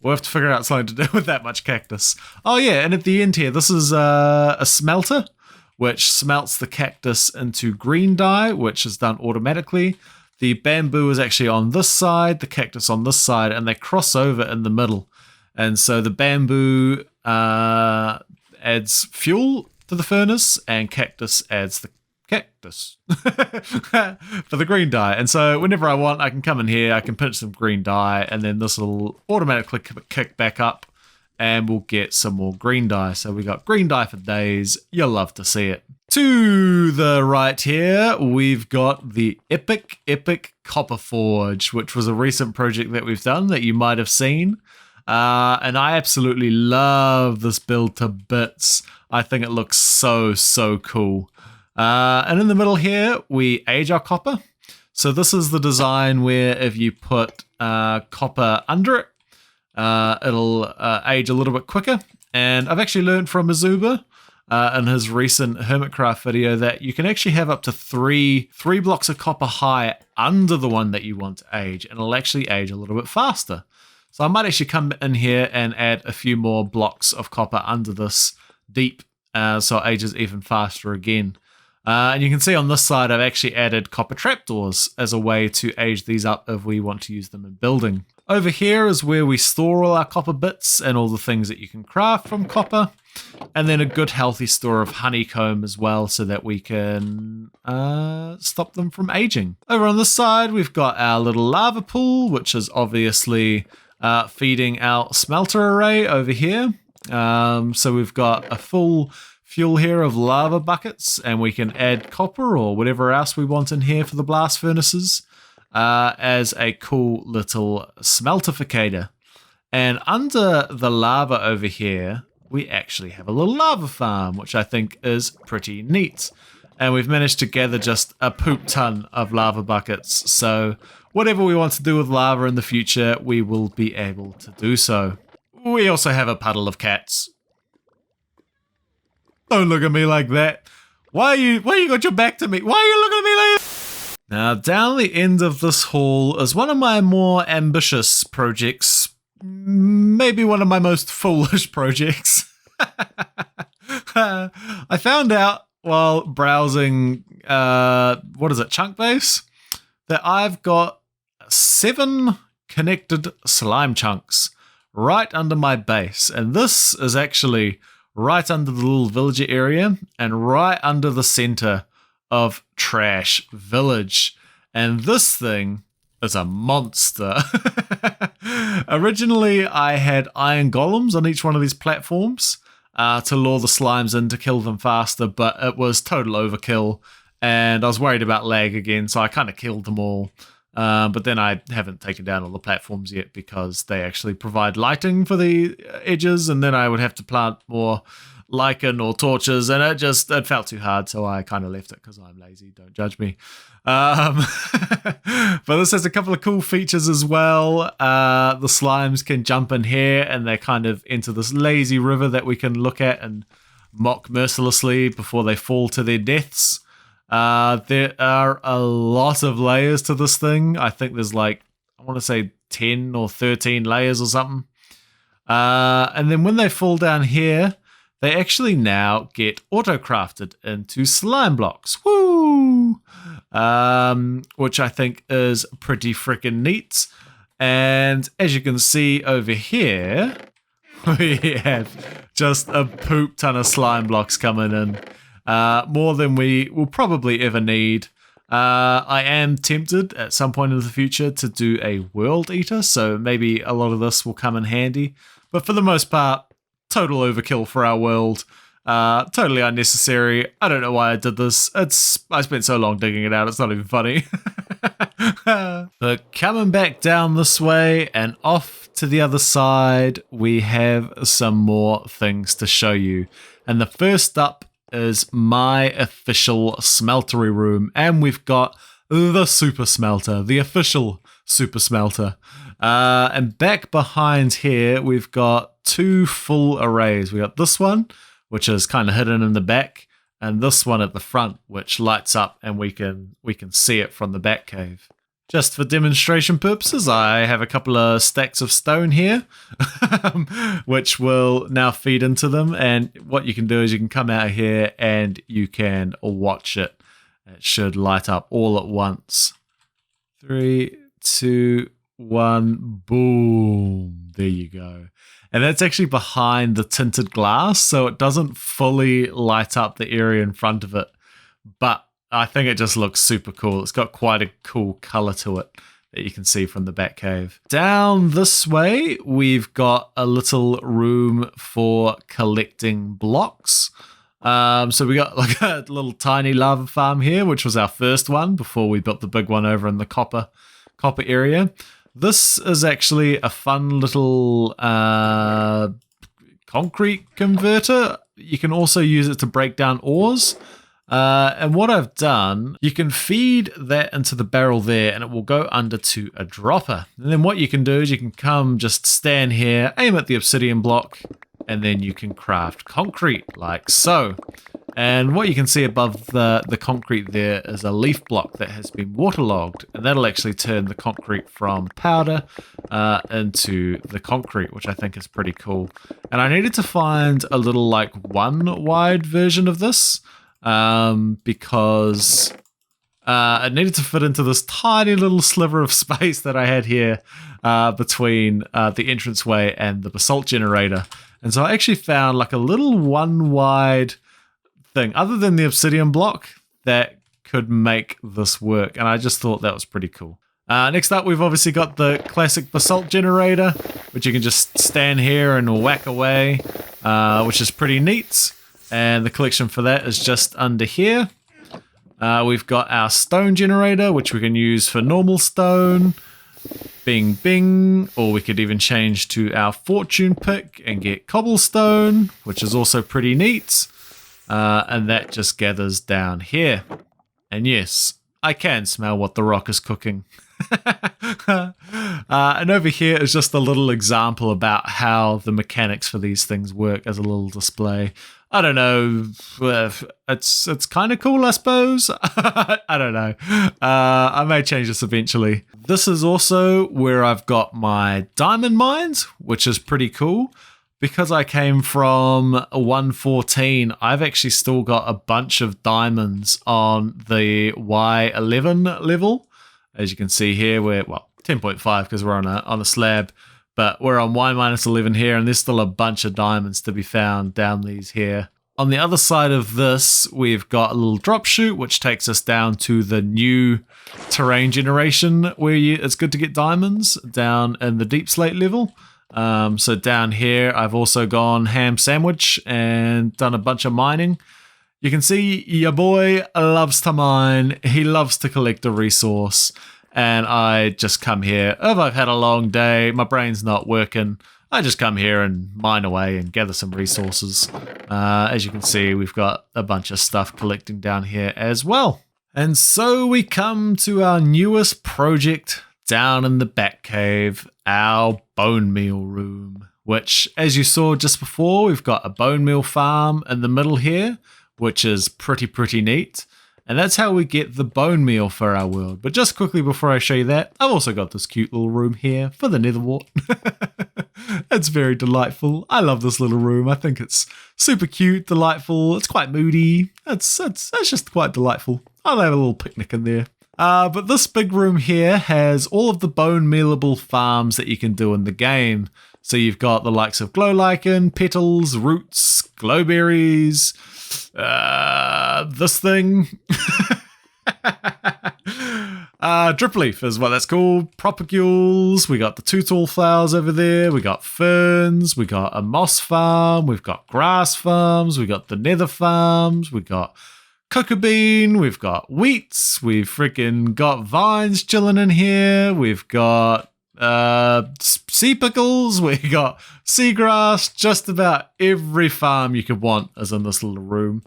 We'll have to figure out something to do with that much cactus. Oh, yeah. And at the end here, this is a smelter, which smelts the cactus into green dye, which is done automatically. The bamboo is actually on this side, the cactus on this side, and they cross over in the middle. And so the bamboo adds fuel to the furnace, and cactus adds the cactus for the green dye. And so whenever I want, I can come in here, I can pinch some green dye, and then this will automatically kick back up, and we'll get some more green dye. So we got green dye for days. You'll love to see it. To the right here, we've got the epic Copper Forge, which was a recent project that we've done that you might have seen. And I absolutely love this build to bits. I think it looks so cool. And in the middle here, we age our copper. So this is the design where if you put copper under it, it'll age a little bit quicker. And I've actually learned from Azuba in his recent Hermitcraft video that you can actually have up to three blocks of copper high under the one that you want to age, and it'll actually age a little bit faster. So I might actually come in here and add a few more blocks of copper under this deep, so it ages even faster again. And you can see on this side, I've actually added copper trapdoors as a way to age these up if we want to use them in building. Over here is where we store all our copper bits and all the things that you can craft from copper. And then a good healthy store of honeycomb as well so that we can stop them from aging. Over on this side, we've got our little lava pool, which is obviously feeding our smelter array over here. So we've got a full fuel here of lava buckets, and we can add copper or whatever else we want in here for the blast furnaces as a cool little smeltificator. And under the lava over here, we actually have a little lava farm, which I think is pretty neat. And we've managed to gather just a poop ton of lava buckets. So whatever we want to do with lava in the future, we will be able to do so. We also have a puddle of cats. Don't look at me like that. Why you got your back to me? Why are you looking at me like that? Now, down the end of this hall is one of my more ambitious projects. Maybe one of my most foolish projects. I found out while browsing, Chunkbase, that I've got 7 connected slime chunks right under my base. And this is actually right under the little villager area and right under the center of Trash Village. And this thing is a monster. Originally, I had iron golems on each one of these platforms to lure the slimes in to kill them faster, but it was total overkill, and I was worried about lag again, so I kind of killed them all. But then I haven't taken down all the platforms yet because they actually provide lighting for the edges, and then I would have to plant more lichen or torches, and it felt too hard, so I kind of left it because I'm lazy. Don't judge me. But this has a couple of cool features as well. The slimes can jump in here, and they kind of enter this lazy river that we can look at and mock mercilessly before they fall to their deaths. There are a lot of layers to this thing. I think there's I want to say 10 or 13 layers or something. And then when they fall down here, they actually now get auto-crafted into slime blocks. Woo! Which I think is pretty freaking neat. And as you can see over here, we have just a poop ton of slime blocks coming in. More than we will probably ever need. I am tempted at some point in the future to do a world eater, so maybe a lot of this will come in handy. But for the most part, total overkill for our world. Totally unnecessary. I don't know why I did this. I spent so long digging it out, it's not even funny. But coming back down this way and off to the other side, we have some more things to show you. And the first up is my official smeltery room, and we've got the super smelter, the official super smelter. And back behind here, we've got 2 full arrays. We got this one, which is kind of hidden in the back, and this one at the front, which lights up, and we can see it from the Batcave. Just for demonstration purposes, I have a couple of stacks of stone here, which will now feed into them. And what you can do is you can come out here and you can watch it. It should light up all at once. 3, 2, 1, boom. There you go. And that's actually behind the tinted glass, so it doesn't fully light up the area in front of it. But I think it just looks super cool. It's got quite a cool color to it that you can see from the Batcave. Down this way, we've got a little room for collecting blocks. So we got like a little tiny lava farm here, which was our first one before we built the big one over in the copper area. This is actually a fun little concrete converter. You can also use it to break down ores. And what I've done, you can feed that into the barrel there and it will go under to a dropper. And then what you can do is you can come just stand here, aim at the obsidian block, and then you can craft concrete like so. And what you can see above the concrete there is a leaf block that has been waterlogged, and that'll actually turn the concrete from powder into the concrete, which I think is pretty cool. And I needed to find a little one wide version of this because It needed to fit into this tiny little sliver of space that I had here between the entranceway and the basalt generator. And so I actually found like a little one wide thing, other than the obsidian block, that could make this work. And I just thought that was pretty cool. Next up, we've obviously got the classic basalt generator, which you can just stand here and whack away, which is pretty neat. And the collection for that is just under here. We've got our stone generator, which we can use for normal stone. Bing, bing. Or we could even change to our fortune pick and get cobblestone, which is also pretty neat. And that just gathers down here. And yes, I can smell what the rock is cooking. And over here is just a little example about how the mechanics for these things work as a little display. I don't know. It's kind of cool, I suppose. I don't know. I may change this eventually. This is also where I've got my diamond mines, which is pretty cool. Because I came from 114, I've actually still got a bunch of diamonds on the Y11 level. As you can see here, we're, 10.5 because we're on a slab. But we're on Y-11 here, and there's still a bunch of diamonds to be found down these here. On the other side of this, we've got a little drop chute, which takes us down to the new terrain generation, where it's good to get diamonds down in the deep slate level. So down here, I've also gone ham sandwich and done a bunch of mining. You can see your boy loves to mine. He loves to collect a resource. And I just come here. If I've had a long day, my brain's not working, I just come here and mine away and gather some resources. As you can see, we've got a bunch of stuff collecting down here as well. And so we come to our newest project down in the Batcave, our bone meal room, which, as you saw just before, we've got a bone meal farm in the middle here, which is pretty neat. And that's how we get the bone meal for our world. But just quickly before I show you that, I've also got this cute little room here for the nether wart. It's very delightful. I love this little room. I think it's super cute, delightful. It's quite moody. It's just quite delightful. I'll have a little picnic in there. But this big room here has all of the bone mealable farms that you can do in the game. So you've got the likes of glow lichen, petals, roots, glowberries, this thing. Drip leaf is what that's called. Propagules. We got the two tall flowers over there. We got ferns. We got a moss farm. We've got grass farms. We got the nether farms. We got cocoa bean. We've got wheats. We've freaking got vines chilling in here. We've got sea pickles, we got seagrass. Just about every farm you could want is in this little room,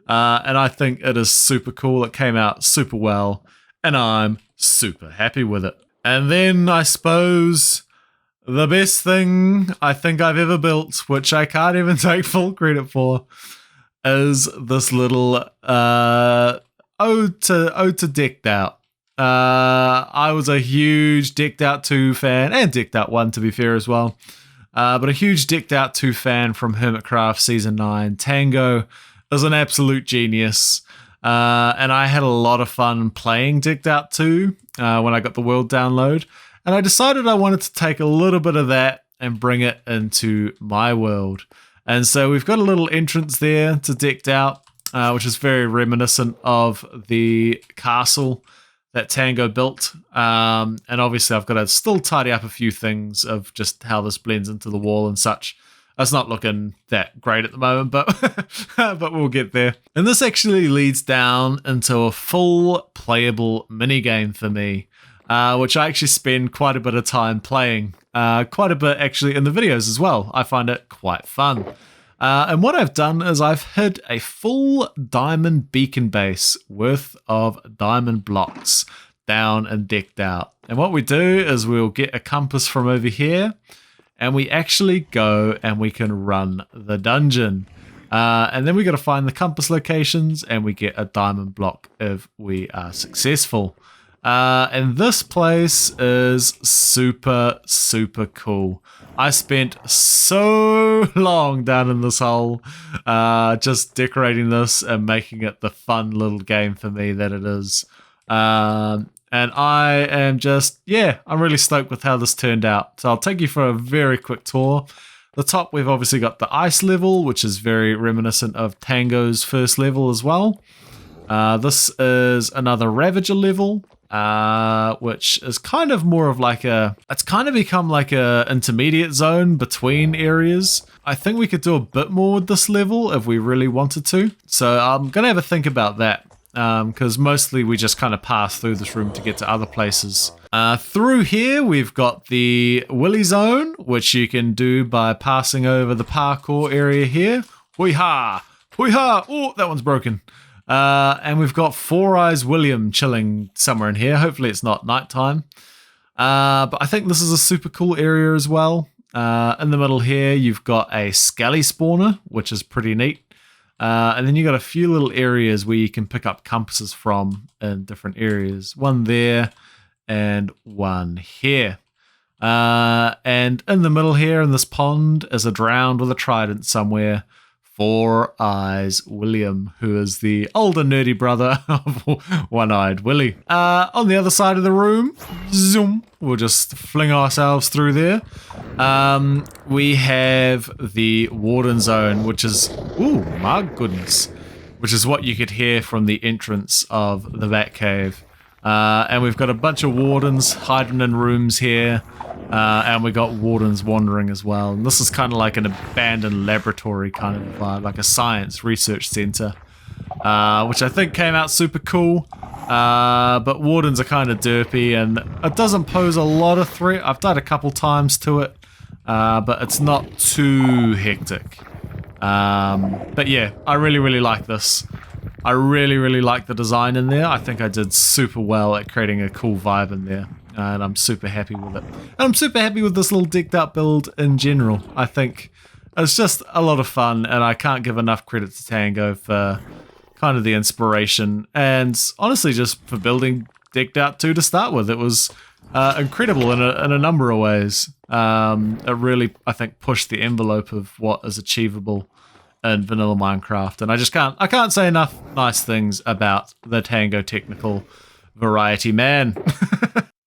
and I think it is super cool. It came out super well, and I'm super happy with it. And then I suppose the best thing I think I've ever built, which I can't even take full credit for, is this little ode to Decked Out. I was a huge Decked Out 2 fan, and Decked Out 1 to be fair as well, but a huge Decked Out 2 fan from Hermitcraft Season 9. Tango is an absolute genius, and I had a lot of fun playing Decked Out 2 when I got the world download, and I decided I wanted to take a little bit of that and bring it into my world. And so we've got a little entrance there to Decked Out, which is very reminiscent of the castle that Tango built, and obviously I've got to still tidy up a few things of just how this blends into the wall and such. It's not looking that great at the moment, but but we'll get there. And this actually leads down into a full playable minigame for me, which I actually spend quite a bit of time playing, quite a bit actually in the videos as well. I find it quite fun. And what I've done is I've hid a full diamond beacon base worth of diamond blocks down and Decked Out. And what we do is we'll get a compass from over here, and we actually go and we can run the dungeon. And then we got to find the compass locations, and we get a diamond block if we are successful. And this place is super cool. I spent so long down in this hole just decorating this and making it the fun little game for me that it is. And I am just, yeah, I'm really stoked with how this turned out. So I'll take you for a very quick tour. The top, we've obviously got the ice level, which is very reminiscent of Tango's first level as well. This is another Ravager level, which is kind of more of like it's kind of become like a intermediate zone between areas. I think we could do a bit more with this level if we really wanted to. So I'm going to have a think about that. Because mostly we just kind of pass through this room to get to other places. Through here, we've got the Willy Zone, which you can do by passing over the parkour area here. Hui-ha! Hui-ha! Oh, that one's broken. And we've got Four Eyes William chilling somewhere in here. Hopefully it's not nighttime. But I think this is a super cool area as well. In the middle here, you've got a Skelly spawner, which is pretty neat. And then you got a few little areas where you can pick up compasses from in different areas. One there and one here. And in the middle here in this pond is a drowned with a trident somewhere. Four Eyes William, who is the older nerdy brother of One-Eyed Willy. On the other side of the room, zoom, we'll just fling ourselves through there. We have the Warden Zone, which is, ooh, my goodness, which is what you could hear from the entrance of the Batcave. And we've got a bunch of wardens hiding in rooms here. And we got wardens wandering as well. And this is kind of like an abandoned laboratory kind of vibe, like a science research center, which I think came out super cool. But wardens are kind of derpy, and it doesn't pose a lot of threat. I've died a couple times to it, but it's not too hectic. But yeah, I really, really like this. I really, really like the design in there. I think I did super well at creating a cool vibe in there. And I'm super happy with it. And I'm super happy with this little decked out build in general. I think it's just a lot of fun, and I can't give enough credit to Tango for kind of the inspiration, and honestly just for building decked out 2 to start with. It was incredible in a number of ways. It really, I think, pushed the envelope of what is achievable in vanilla Minecraft, and I can't say enough nice things about the Tango technical variety, man.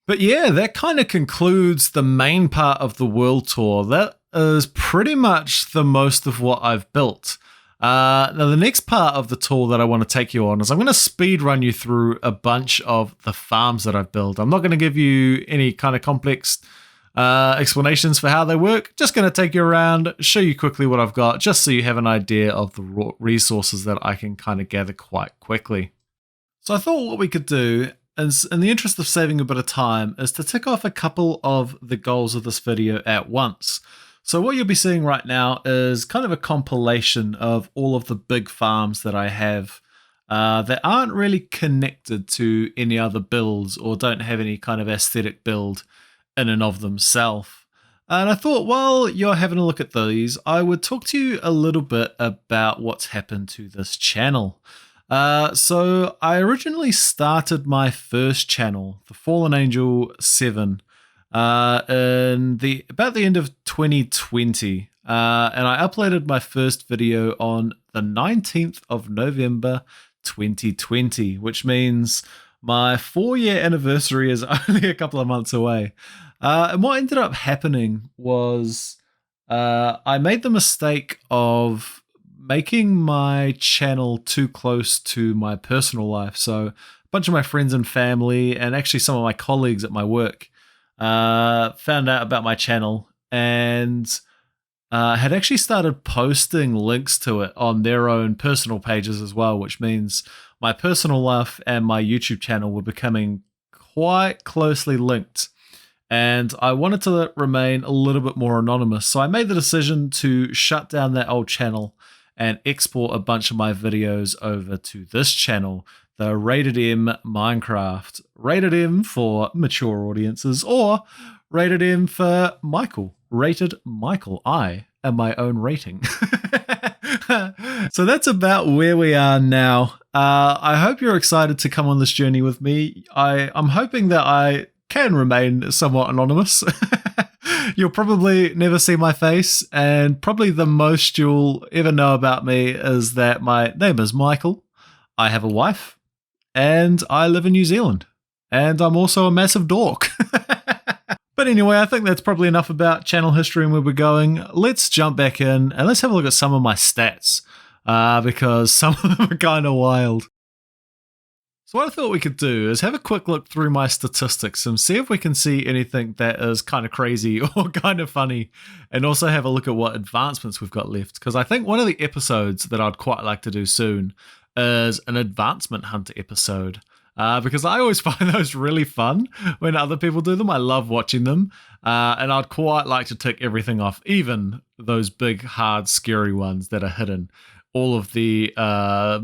But yeah, that kind of concludes the main part of the world tour. That is pretty much the most of what I've built. Now, the next part of the tour that I want to take you on is I'm going to speed run you through a bunch of the farms that I've built. I'm not going to give you any kind of complex explanations for how they work. Just going to take you around, show you quickly what I've got, just so you have an idea of the resources that I can kind of gather quite quickly. So I thought what we could do, in the interest of saving a bit of time, is to tick off a couple of the goals of this video at once. So what you'll be seeing right now is kind of a compilation of all of the big farms that I have that aren't really connected to any other builds or don't have any kind of aesthetic build in and of themselves. And I thought while you're having a look at these, I would talk to you a little bit about what's happened to this channel. So I originally started my first channel, the Fallen Angel 7, about the end of 2020, and I uploaded my first video on the 19th of November 2020, which means my 4-year anniversary is only a couple of months away. And what ended up happening was I made the mistake of making my channel too close to my personal life. So a bunch of my friends and family, and actually some of my colleagues at my work, found out about my channel and had actually started posting links to it on their own personal pages as well, which means my personal life and my YouTube channel were becoming quite closely linked. And I wanted to remain a little bit more anonymous. So I made the decision to shut down that old channel and export a bunch of my videos over to this channel, the Rated M Minecraft. Rated M for mature audiences, or Rated M for Michael. Rated Michael. I am my own rating. So that's about where we are now. I hope you're excited to come on this journey with me. I'm hoping that I can remain somewhat anonymous. You'll probably never see my face, and probably the most you'll ever know about me is that my name is Michael. I have a wife and I live in New Zealand. And I'm also a massive dork. But anyway, I think that's probably enough about channel history and where we're going. Let's jump back in and let's have a look at some of my stats, because some of them are kind of wild. So what I thought we could do is have a quick look through my statistics and see if we can see anything that is kind of crazy or kind of funny, and also have a look at what advancements we've got left, because I think one of the episodes that I'd quite like to do soon is an advancement hunter episode. Because I always find those really fun when other people do them. I love watching them. And I'd quite like to tick everything off, even those big, hard, scary ones that are hidden. All of the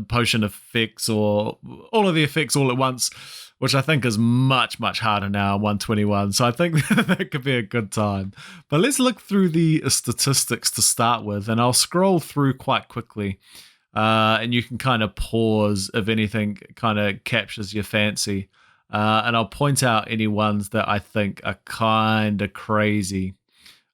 potion effects, or all of the effects all at once, which I think is much, much harder now in 121. So I think that could be a good time. But let's look through the statistics to start with, and I'll scroll through quite quickly. And you can kind of pause if anything kind of captures your fancy. And I'll point out any ones that I think are kind of crazy.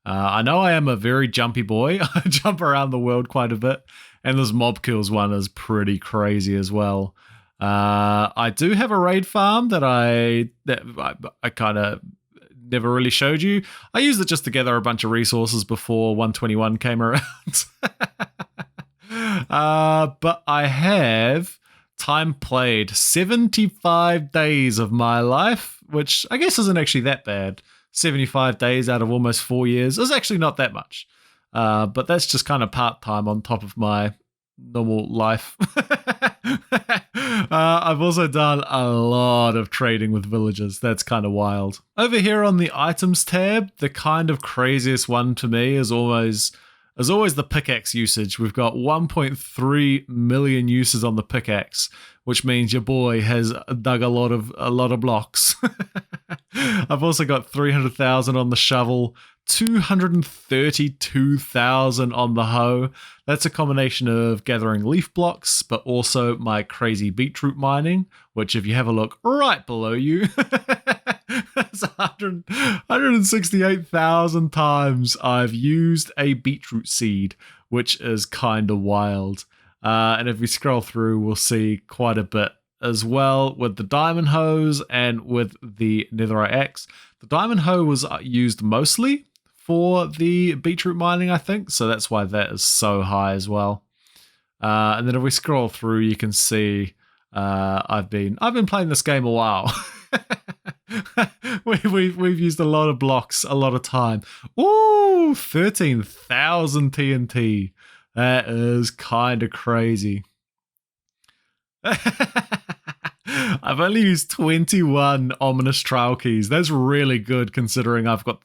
I know I am a very jumpy boy. I jump around the world quite a bit. And this mob kills one is pretty crazy as well. I do have a raid farm that I kind of never really showed you. I used it just to gather a bunch of resources before 121 came around. But I have time played 75 days of my life, which I guess isn't actually that bad. 75 days out of almost 4 years is actually not that much. But that's just kind of part-time on top of my normal life. I've also done a lot of trading with villagers. That's kind of wild. Over here on the items tab, the kind of craziest one to me is always the pickaxe usage. We've got 1.3 million uses on the pickaxe, which means your boy has dug a lot of blocks. I've also got 300,000 on the shovel, 232,000 on the hoe. That's a combination of gathering leaf blocks, but also my crazy beetroot mining, which if you have a look right below you, that's 168,000 times I've used a beetroot seed, which is kind of wild. And if we scroll through, we'll see quite a bit as well with the diamond hoes and with the netherite axe. The diamond hoe was used mostly for the beetroot mining, I think, so that's why that is so high as well. And then if we scroll through, you can see I've been playing this game a while. We've used a lot of blocks, a lot of time. Ooh, 13,000 TNT. That is kind of crazy. I've only used 21 ominous trial keys. That's really good considering I've got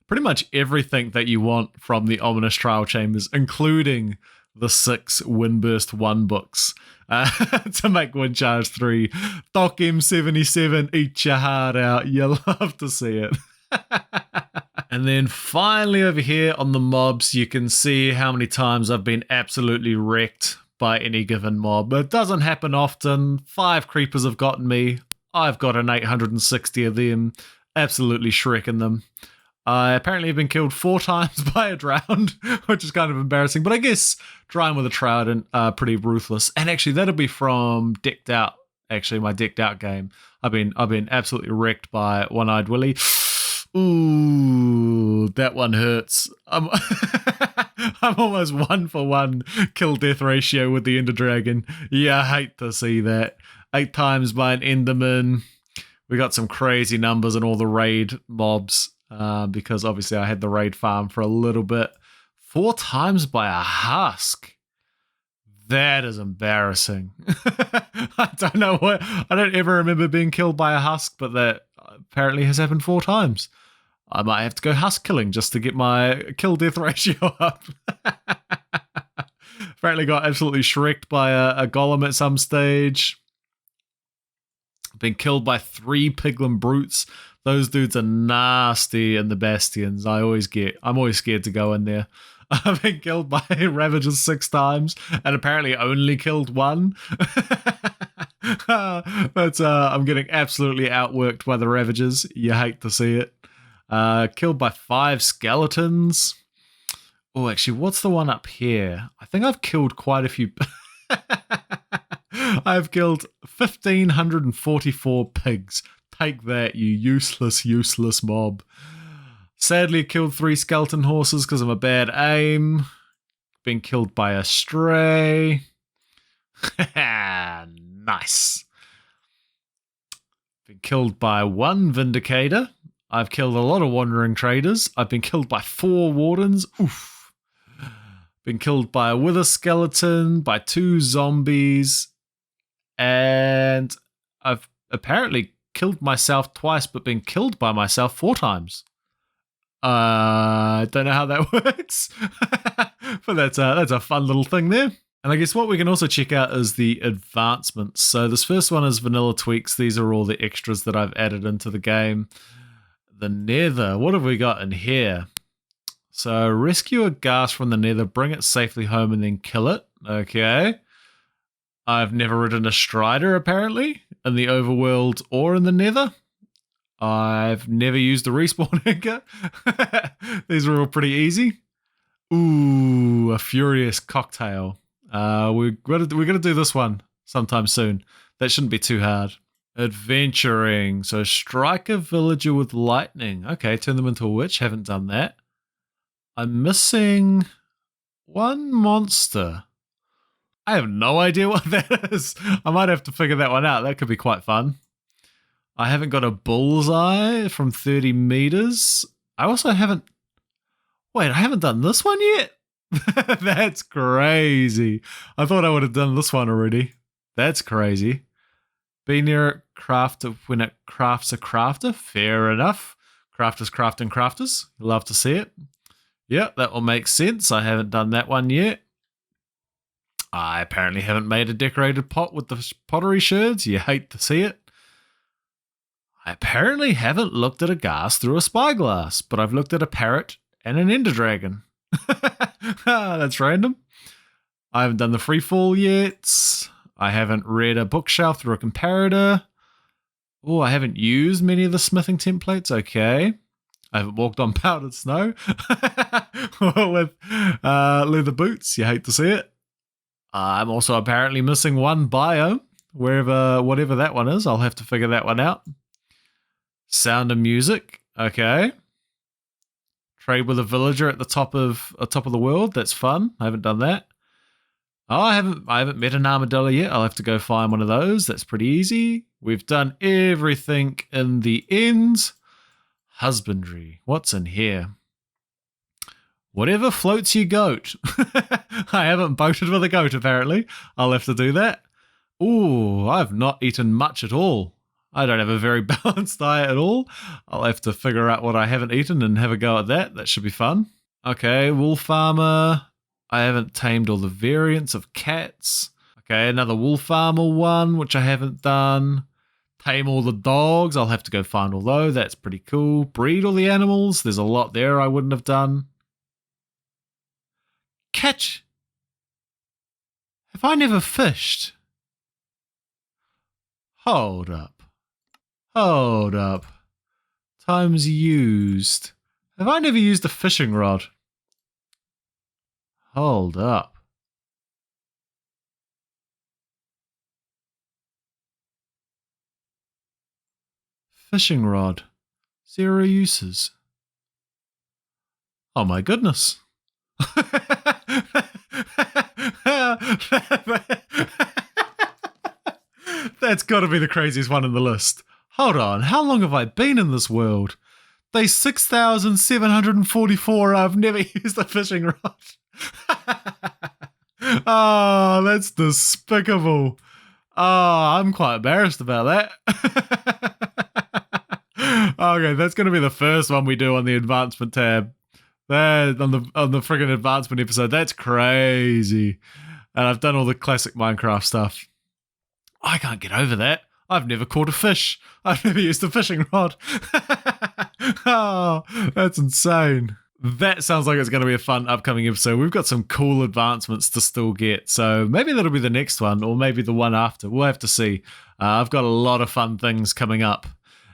pretty much everything that you want from the ominous trial chambers, including the 6 Windburst 1 books to make Wind Charge 3. Doc M77, eat your heart out. You'll love to see it. And then finally over here on the mobs, you can see how many times I've been absolutely wrecked by any given mob. It doesn't happen often. 5 creepers have gotten me. I've got an 860 of them. Absolutely shrekking them. I apparently have been killed 4 times by a drowned, which is kind of embarrassing. But I guess trying with a trident pretty ruthless. And actually, that'll be from Decked Out. Actually, my Decked Out game. I've been absolutely wrecked by One-Eyed Willy. Ooh, that one hurts. I'm almost 1-for-1 kill death ratio with the Ender Dragon. Yeah, I hate to see that. 8 times by an Enderman. We got some crazy numbers in all the raid mobs. Because obviously I had the raid farm for a little bit. 4 times by a husk. That is embarrassing. I don't know what. I don't ever remember being killed by a husk, but that apparently has happened 4 times. I might have to go husk killing just to get my kill death ratio up. Apparently got absolutely shreked by a golem at some stage. Been killed by 3 piglin brutes. Those dudes are nasty in the bastions. I'm always scared to go in there. I've been killed by Ravagers 6 times and apparently only killed 1. But I'm getting absolutely outworked by the Ravagers. You hate to see it. Killed by 5 skeletons. Oh, actually, what's the one up here? I think I've killed quite a few. I've killed 1,544 pigs. Take that, you useless mob. Sadly, killed 3 skeleton horses because of a bad aim. Been killed by a stray. Nice. Been killed by 1 vindicator. I've killed a lot of wandering traders. I've been killed by 4 wardens. Oof. Been killed by a wither skeleton, by 2 zombies. And I've apparently killed myself twice, but been killed by myself 4 times. I don't know how that works, but that's a fun little thing there. And I guess what we can also check out is the advancements. So this first one is vanilla tweaks. These are all the extras that I've added into the game. The nether, what have we got in here? So rescue a ghast from the nether, bring it safely home and then kill it. Okay. I've never ridden a strider apparently in the overworld or in the nether. I've never used a respawn anchor. These are all pretty easy. Ooh, a furious cocktail. We're gonna do this one sometime soon. That shouldn't be too hard. Adventuring. So strike a villager with lightning. Okay, turn them into a witch. Haven't done that. I'm missing 1 monster. I have no idea what that is. I might have to figure that one out. That could be quite fun. I haven't got a bullseye from 30 meters. I also haven't... Wait, I haven't done this one yet? That's crazy. I thought I would have done this one already. That's crazy. Be near a crafter when it crafts a crafter. Fair enough. Crafters crafting crafters. Love to see it. Yeah, that will make sense. I haven't done that one yet. I apparently haven't made a decorated pot with the pottery sherds. You hate to see it. I apparently haven't looked at a ghast through a spyglass, but I've looked at a parrot and an ender dragon. That's random. I haven't done the free fall yet. I haven't read a bookshelf through a comparator. Oh, I haven't used many of the smithing templates. Okay. I haven't walked on powdered snow with leather boots. You hate to see it. I'm also apparently missing 1 biome, whatever that one is. I'll have to figure that one out. Sound of music. Okay. Trade with a villager at the top of the world. That's fun. I haven't done that. Oh, I haven't met an armadillo yet. I'll have to go find one of those. That's pretty easy. We've done everything in the end. Husbandry. What's in here? Whatever floats your goat. I haven't boated with a goat, apparently. I'll have to do that. Ooh, I've not eaten much at all. I don't have a very balanced diet at all. I'll have to figure out what I haven't eaten and have a go at that. That should be fun. Okay, wool farmer. I haven't tamed all the variants of cats. Okay, another wool farmer one, which I haven't done. Tame all the dogs. I'll have to go find all those. That's pretty cool. Breed all the animals. There's a lot there I wouldn't have done. Catch. Have I never fished? Hold up. Hold up. Times used. Have I never used a fishing rod? Hold up. Fishing rod. 0 uses. Oh my goodness. That's got to be the craziest one in the list. Hold on, how long have I been in this world? Day 6,744, I've never used a fishing rod. Oh, that's despicable. Oh, I'm quite embarrassed about that. Okay, that's going to be the first one we do on the advancement tab. That on the friggin' advancement episode. That's crazy. And I've done all the classic Minecraft stuff. I can't get over that. I've never caught a fish. I've never used a fishing rod. Oh, that's insane. That sounds like it's going to be a fun upcoming episode. We've got some cool advancements to still get. So maybe that'll be the next one or maybe the one after. We'll have to see. I've got a lot of fun things coming up.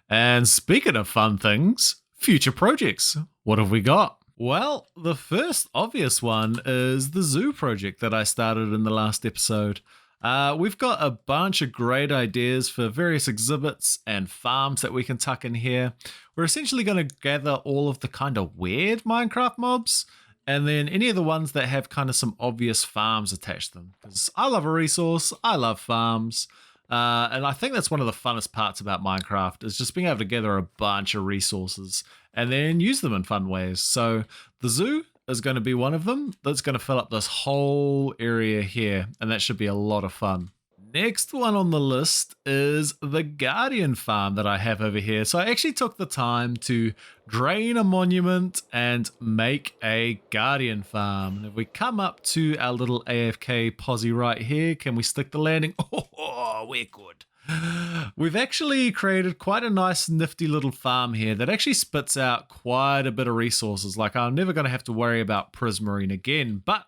And speaking of fun things, future projects. What have we got? Well, the first obvious one is the zoo project that I started in the last episode. We've got a bunch of great ideas for various exhibits and farms that we can tuck in here. We're essentially going to gather all of the kind of weird Minecraft mobs, and then any of the ones that have kind of some obvious farms attached to them. Because I love a resource, I love farms, and I think that's one of the funnest parts about Minecraft is just being able to gather a bunch of resources and then use them in fun ways. So the zoo is going to be one of them. That's going to fill up this whole area here, and that should be a lot of fun. Next one on the list is the Guardian farm that I have over here. So I actually took the time to drain a monument and make a Guardian farm. And if we come up to our little AFK posse right here, can we stick the landing? Oh, we're good. We've actually created quite a nice nifty little farm here that actually spits out quite a bit of resources. Like I'm never going to have to worry about prismarine again, but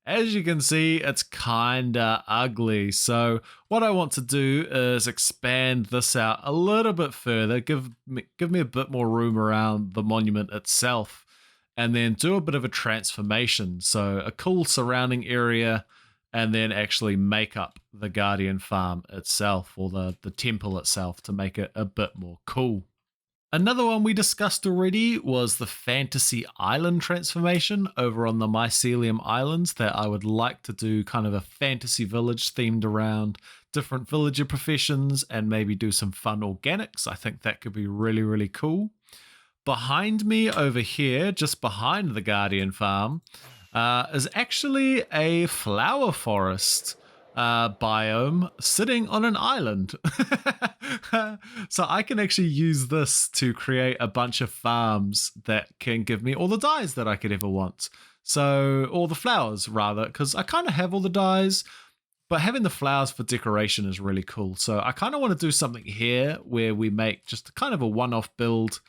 as you can see, it's kinda ugly. So what I want to do is expand this out a little bit further, give me a bit more room around the monument itself, and then do a bit of a transformation. So a cool surrounding area, and then actually make up the Guardian farm itself, or the temple itself, to make it a bit more cool. Another one we discussed already was the Fantasy Island transformation over on the Mycelium Islands, that I would like to do kind of a fantasy village themed around different villager professions and maybe do some fun organics. I think that could be really, really cool. Behind me over here, just behind the Guardian farm, is actually a flower forest biome sitting on an island. So I can actually use this to create a bunch of farms that can give me all the dyes that I could ever want. So, or the flowers rather, because I kind of have all the dyes, but having the flowers for decoration is really cool. So I kind of want to do something here where we make just kind of a one-off build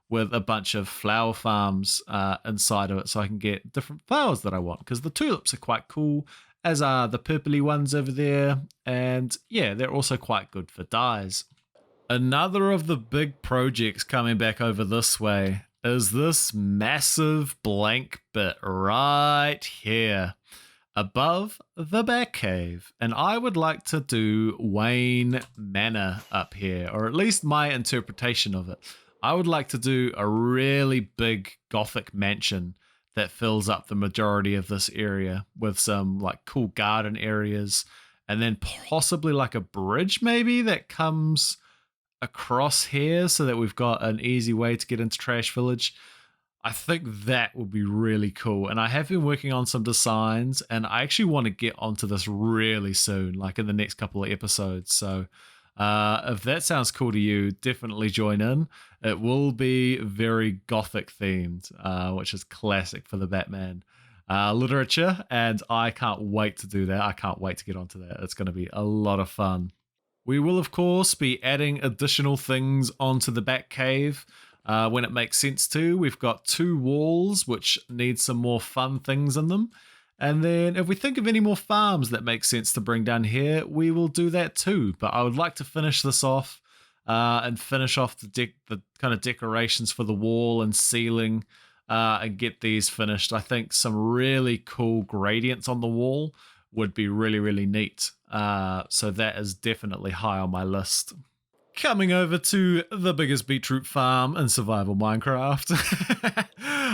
with a bunch of flower farms inside of it, so I can get different flowers that I want, because the tulips are quite cool, as are the purpley ones over there, and yeah, they're also quite good for dyes. Another of the big projects coming back over this way is this massive blank bit right here above the Batcave, and I would like to do Wayne Manor up here, or at least my interpretation of it. I would like to do a really big Gothic mansion that fills up the majority of this area with some like cool garden areas, and then possibly like a bridge maybe that comes across here so that we've got an easy way to get into Trash Village. I think that would be really cool, and I have been working on some designs, and I actually want to get onto this really soon, like in the next couple of episodes. So if that sounds cool to you, definitely join in. It will be very Gothic themed, which is classic for the Batman literature, and I can't wait to do that. I can't wait to get onto that. It's going to be a lot of fun. We will, of course, be adding additional things onto the Batcave when it makes sense to. We've got 2 walls which need some more fun things in them. And then if we think of any more farms that make sense to bring down here, we will do that too. But I would like to finish this off and finish off the kind of decorations for the wall and ceiling and get these finished. I think some really cool gradients on the wall would be really, really neat. So that is definitely high on my list. Coming over to the biggest beetroot farm in survival Minecraft.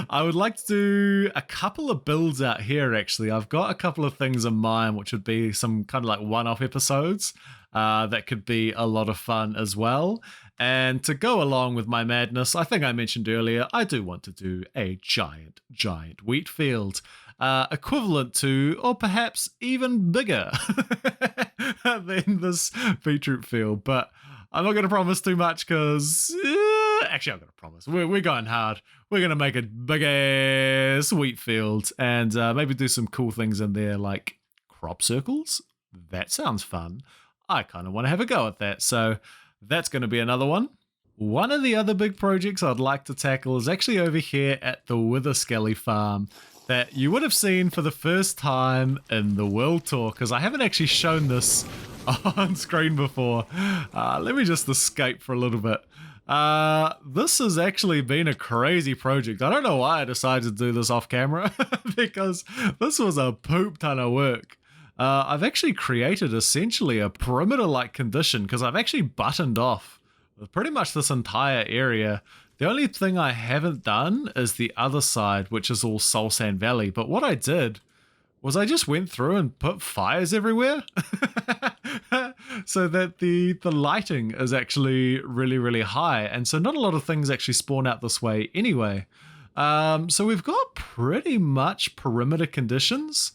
I would like to do a couple of builds out here, actually. I've got a couple of things in mind, which would be some kind of like one-off episodes that could be a lot of fun as well. And to go along with my madness, I think I mentioned earlier, I do want to do a giant wheat field, equivalent to, or perhaps even bigger than this beetroot field. But I'm not going to promise too much because, actually, I'm going to promise. We're going hard. We're going to make a big-ass wheat field and maybe do some cool things in there like crop circles. That sounds fun. I kind of want to have a go at that. So that's going to be another one. One of the other big projects I'd like to tackle is actually over here at the Witherskelly farm that you would have seen for the first time in the World Tour, because I haven't actually shown this on screen before. Let me just escape for a little bit. This has actually been a crazy project. I don't know why I decided to do this off camera because this was a poop ton of work. I've actually created essentially a perimeter-like condition because I've actually buttoned off pretty much this entire area. The only thing I haven't done is the other side, which is all Soul Sand Valley. But what I did was I just went through and put fires everywhere so that the lighting is actually really, really high. And so not a lot of things actually spawn out this way anyway. So we've got pretty much perimeter conditions.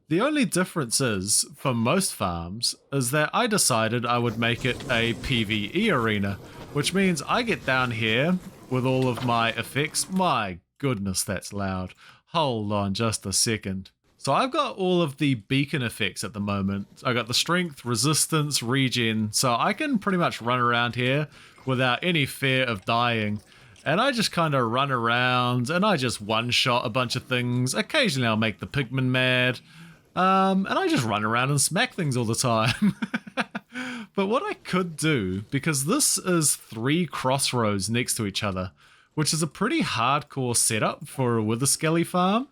The only difference is, for most farms, is that I decided I would make it a PvE arena, which means I get down here with all of my effects. My goodness, that's loud. Hold on just a second. So I've got all of the beacon effects at the moment. I got the strength, resistance, regen, so I can pretty much run around here without any fear of dying. And I just kind of run around and I just one-shot a bunch of things. Occasionally I'll make the pigmen mad. And I just run around and smack things all the time. But what I could do, because this is 3 crossroads next to each other, which is a pretty hardcore setup for a Wither Skelly farm.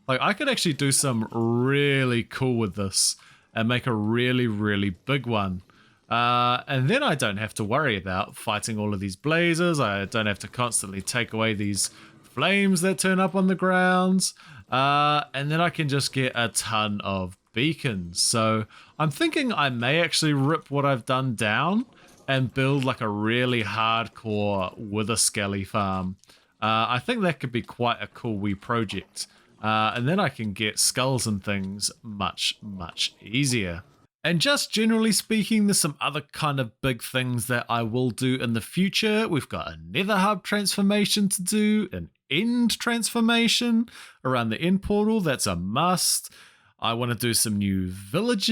Like, I could actually do some really cool with this and make a really, really big one. And then I don't have to worry about fighting all of these blazes. I don't have to constantly take away these flames that turn up on the grounds. And then I can just get a ton of beacons. So I'm thinking I may actually rip what I've done down and build like a really hardcore Wither Skelly farm. I think that could be quite a cool wee project. And then I can get skulls and things much, much easier. And just generally speaking, there's some other kind of big things that I will do in the future. We've got a Nether Hub transformation to do, an End transformation around the End portal. That's a must. I want to do some new village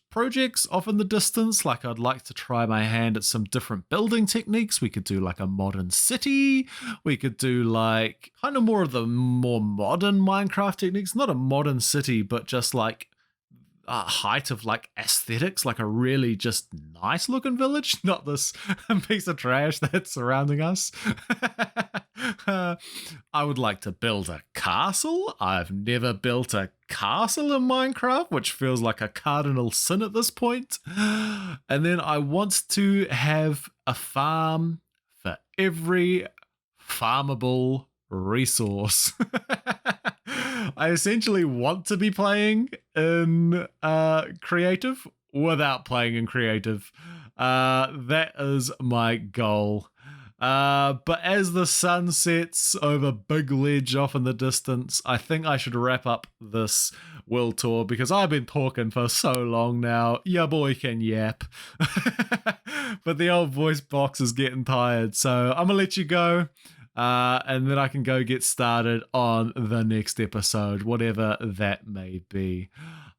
projects off in the distance. Like, I'd like to try my hand at some different building techniques. We could do like a modern city. We could do like kind of more of the more modern Minecraft techniques. Not a modern city, but just like height of like aesthetics, like a really just nice looking village, not this piece of trash that's surrounding us. I would like to build a castle. I've never built a castle in Minecraft, which feels like a cardinal sin at this point. And then I want to have a farm for every farmable resource. I essentially want to be playing in creative without playing in creative. That is my goal. But as the sun sets over Big Ledge off in the distance, I think I should wrap up this world tour because I've been talking for so long now. Your boy can yap. But the old voice box is getting tired, so I'm going to let you go. And then I can go get started on the next episode, whatever that may be.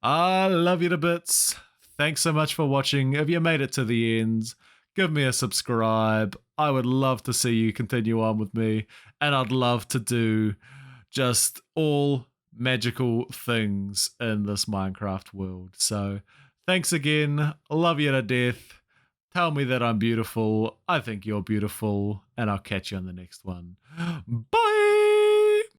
I love you to bits. Thanks so much for watching. If you made it to the end, give me a subscribe. I would love to see you continue on with me. And I'd love to do just all magical things in this Minecraft world. So thanks again. Love you to death. Tell me that I'm beautiful. I think you're beautiful. And I'll catch you on the next one. Bye!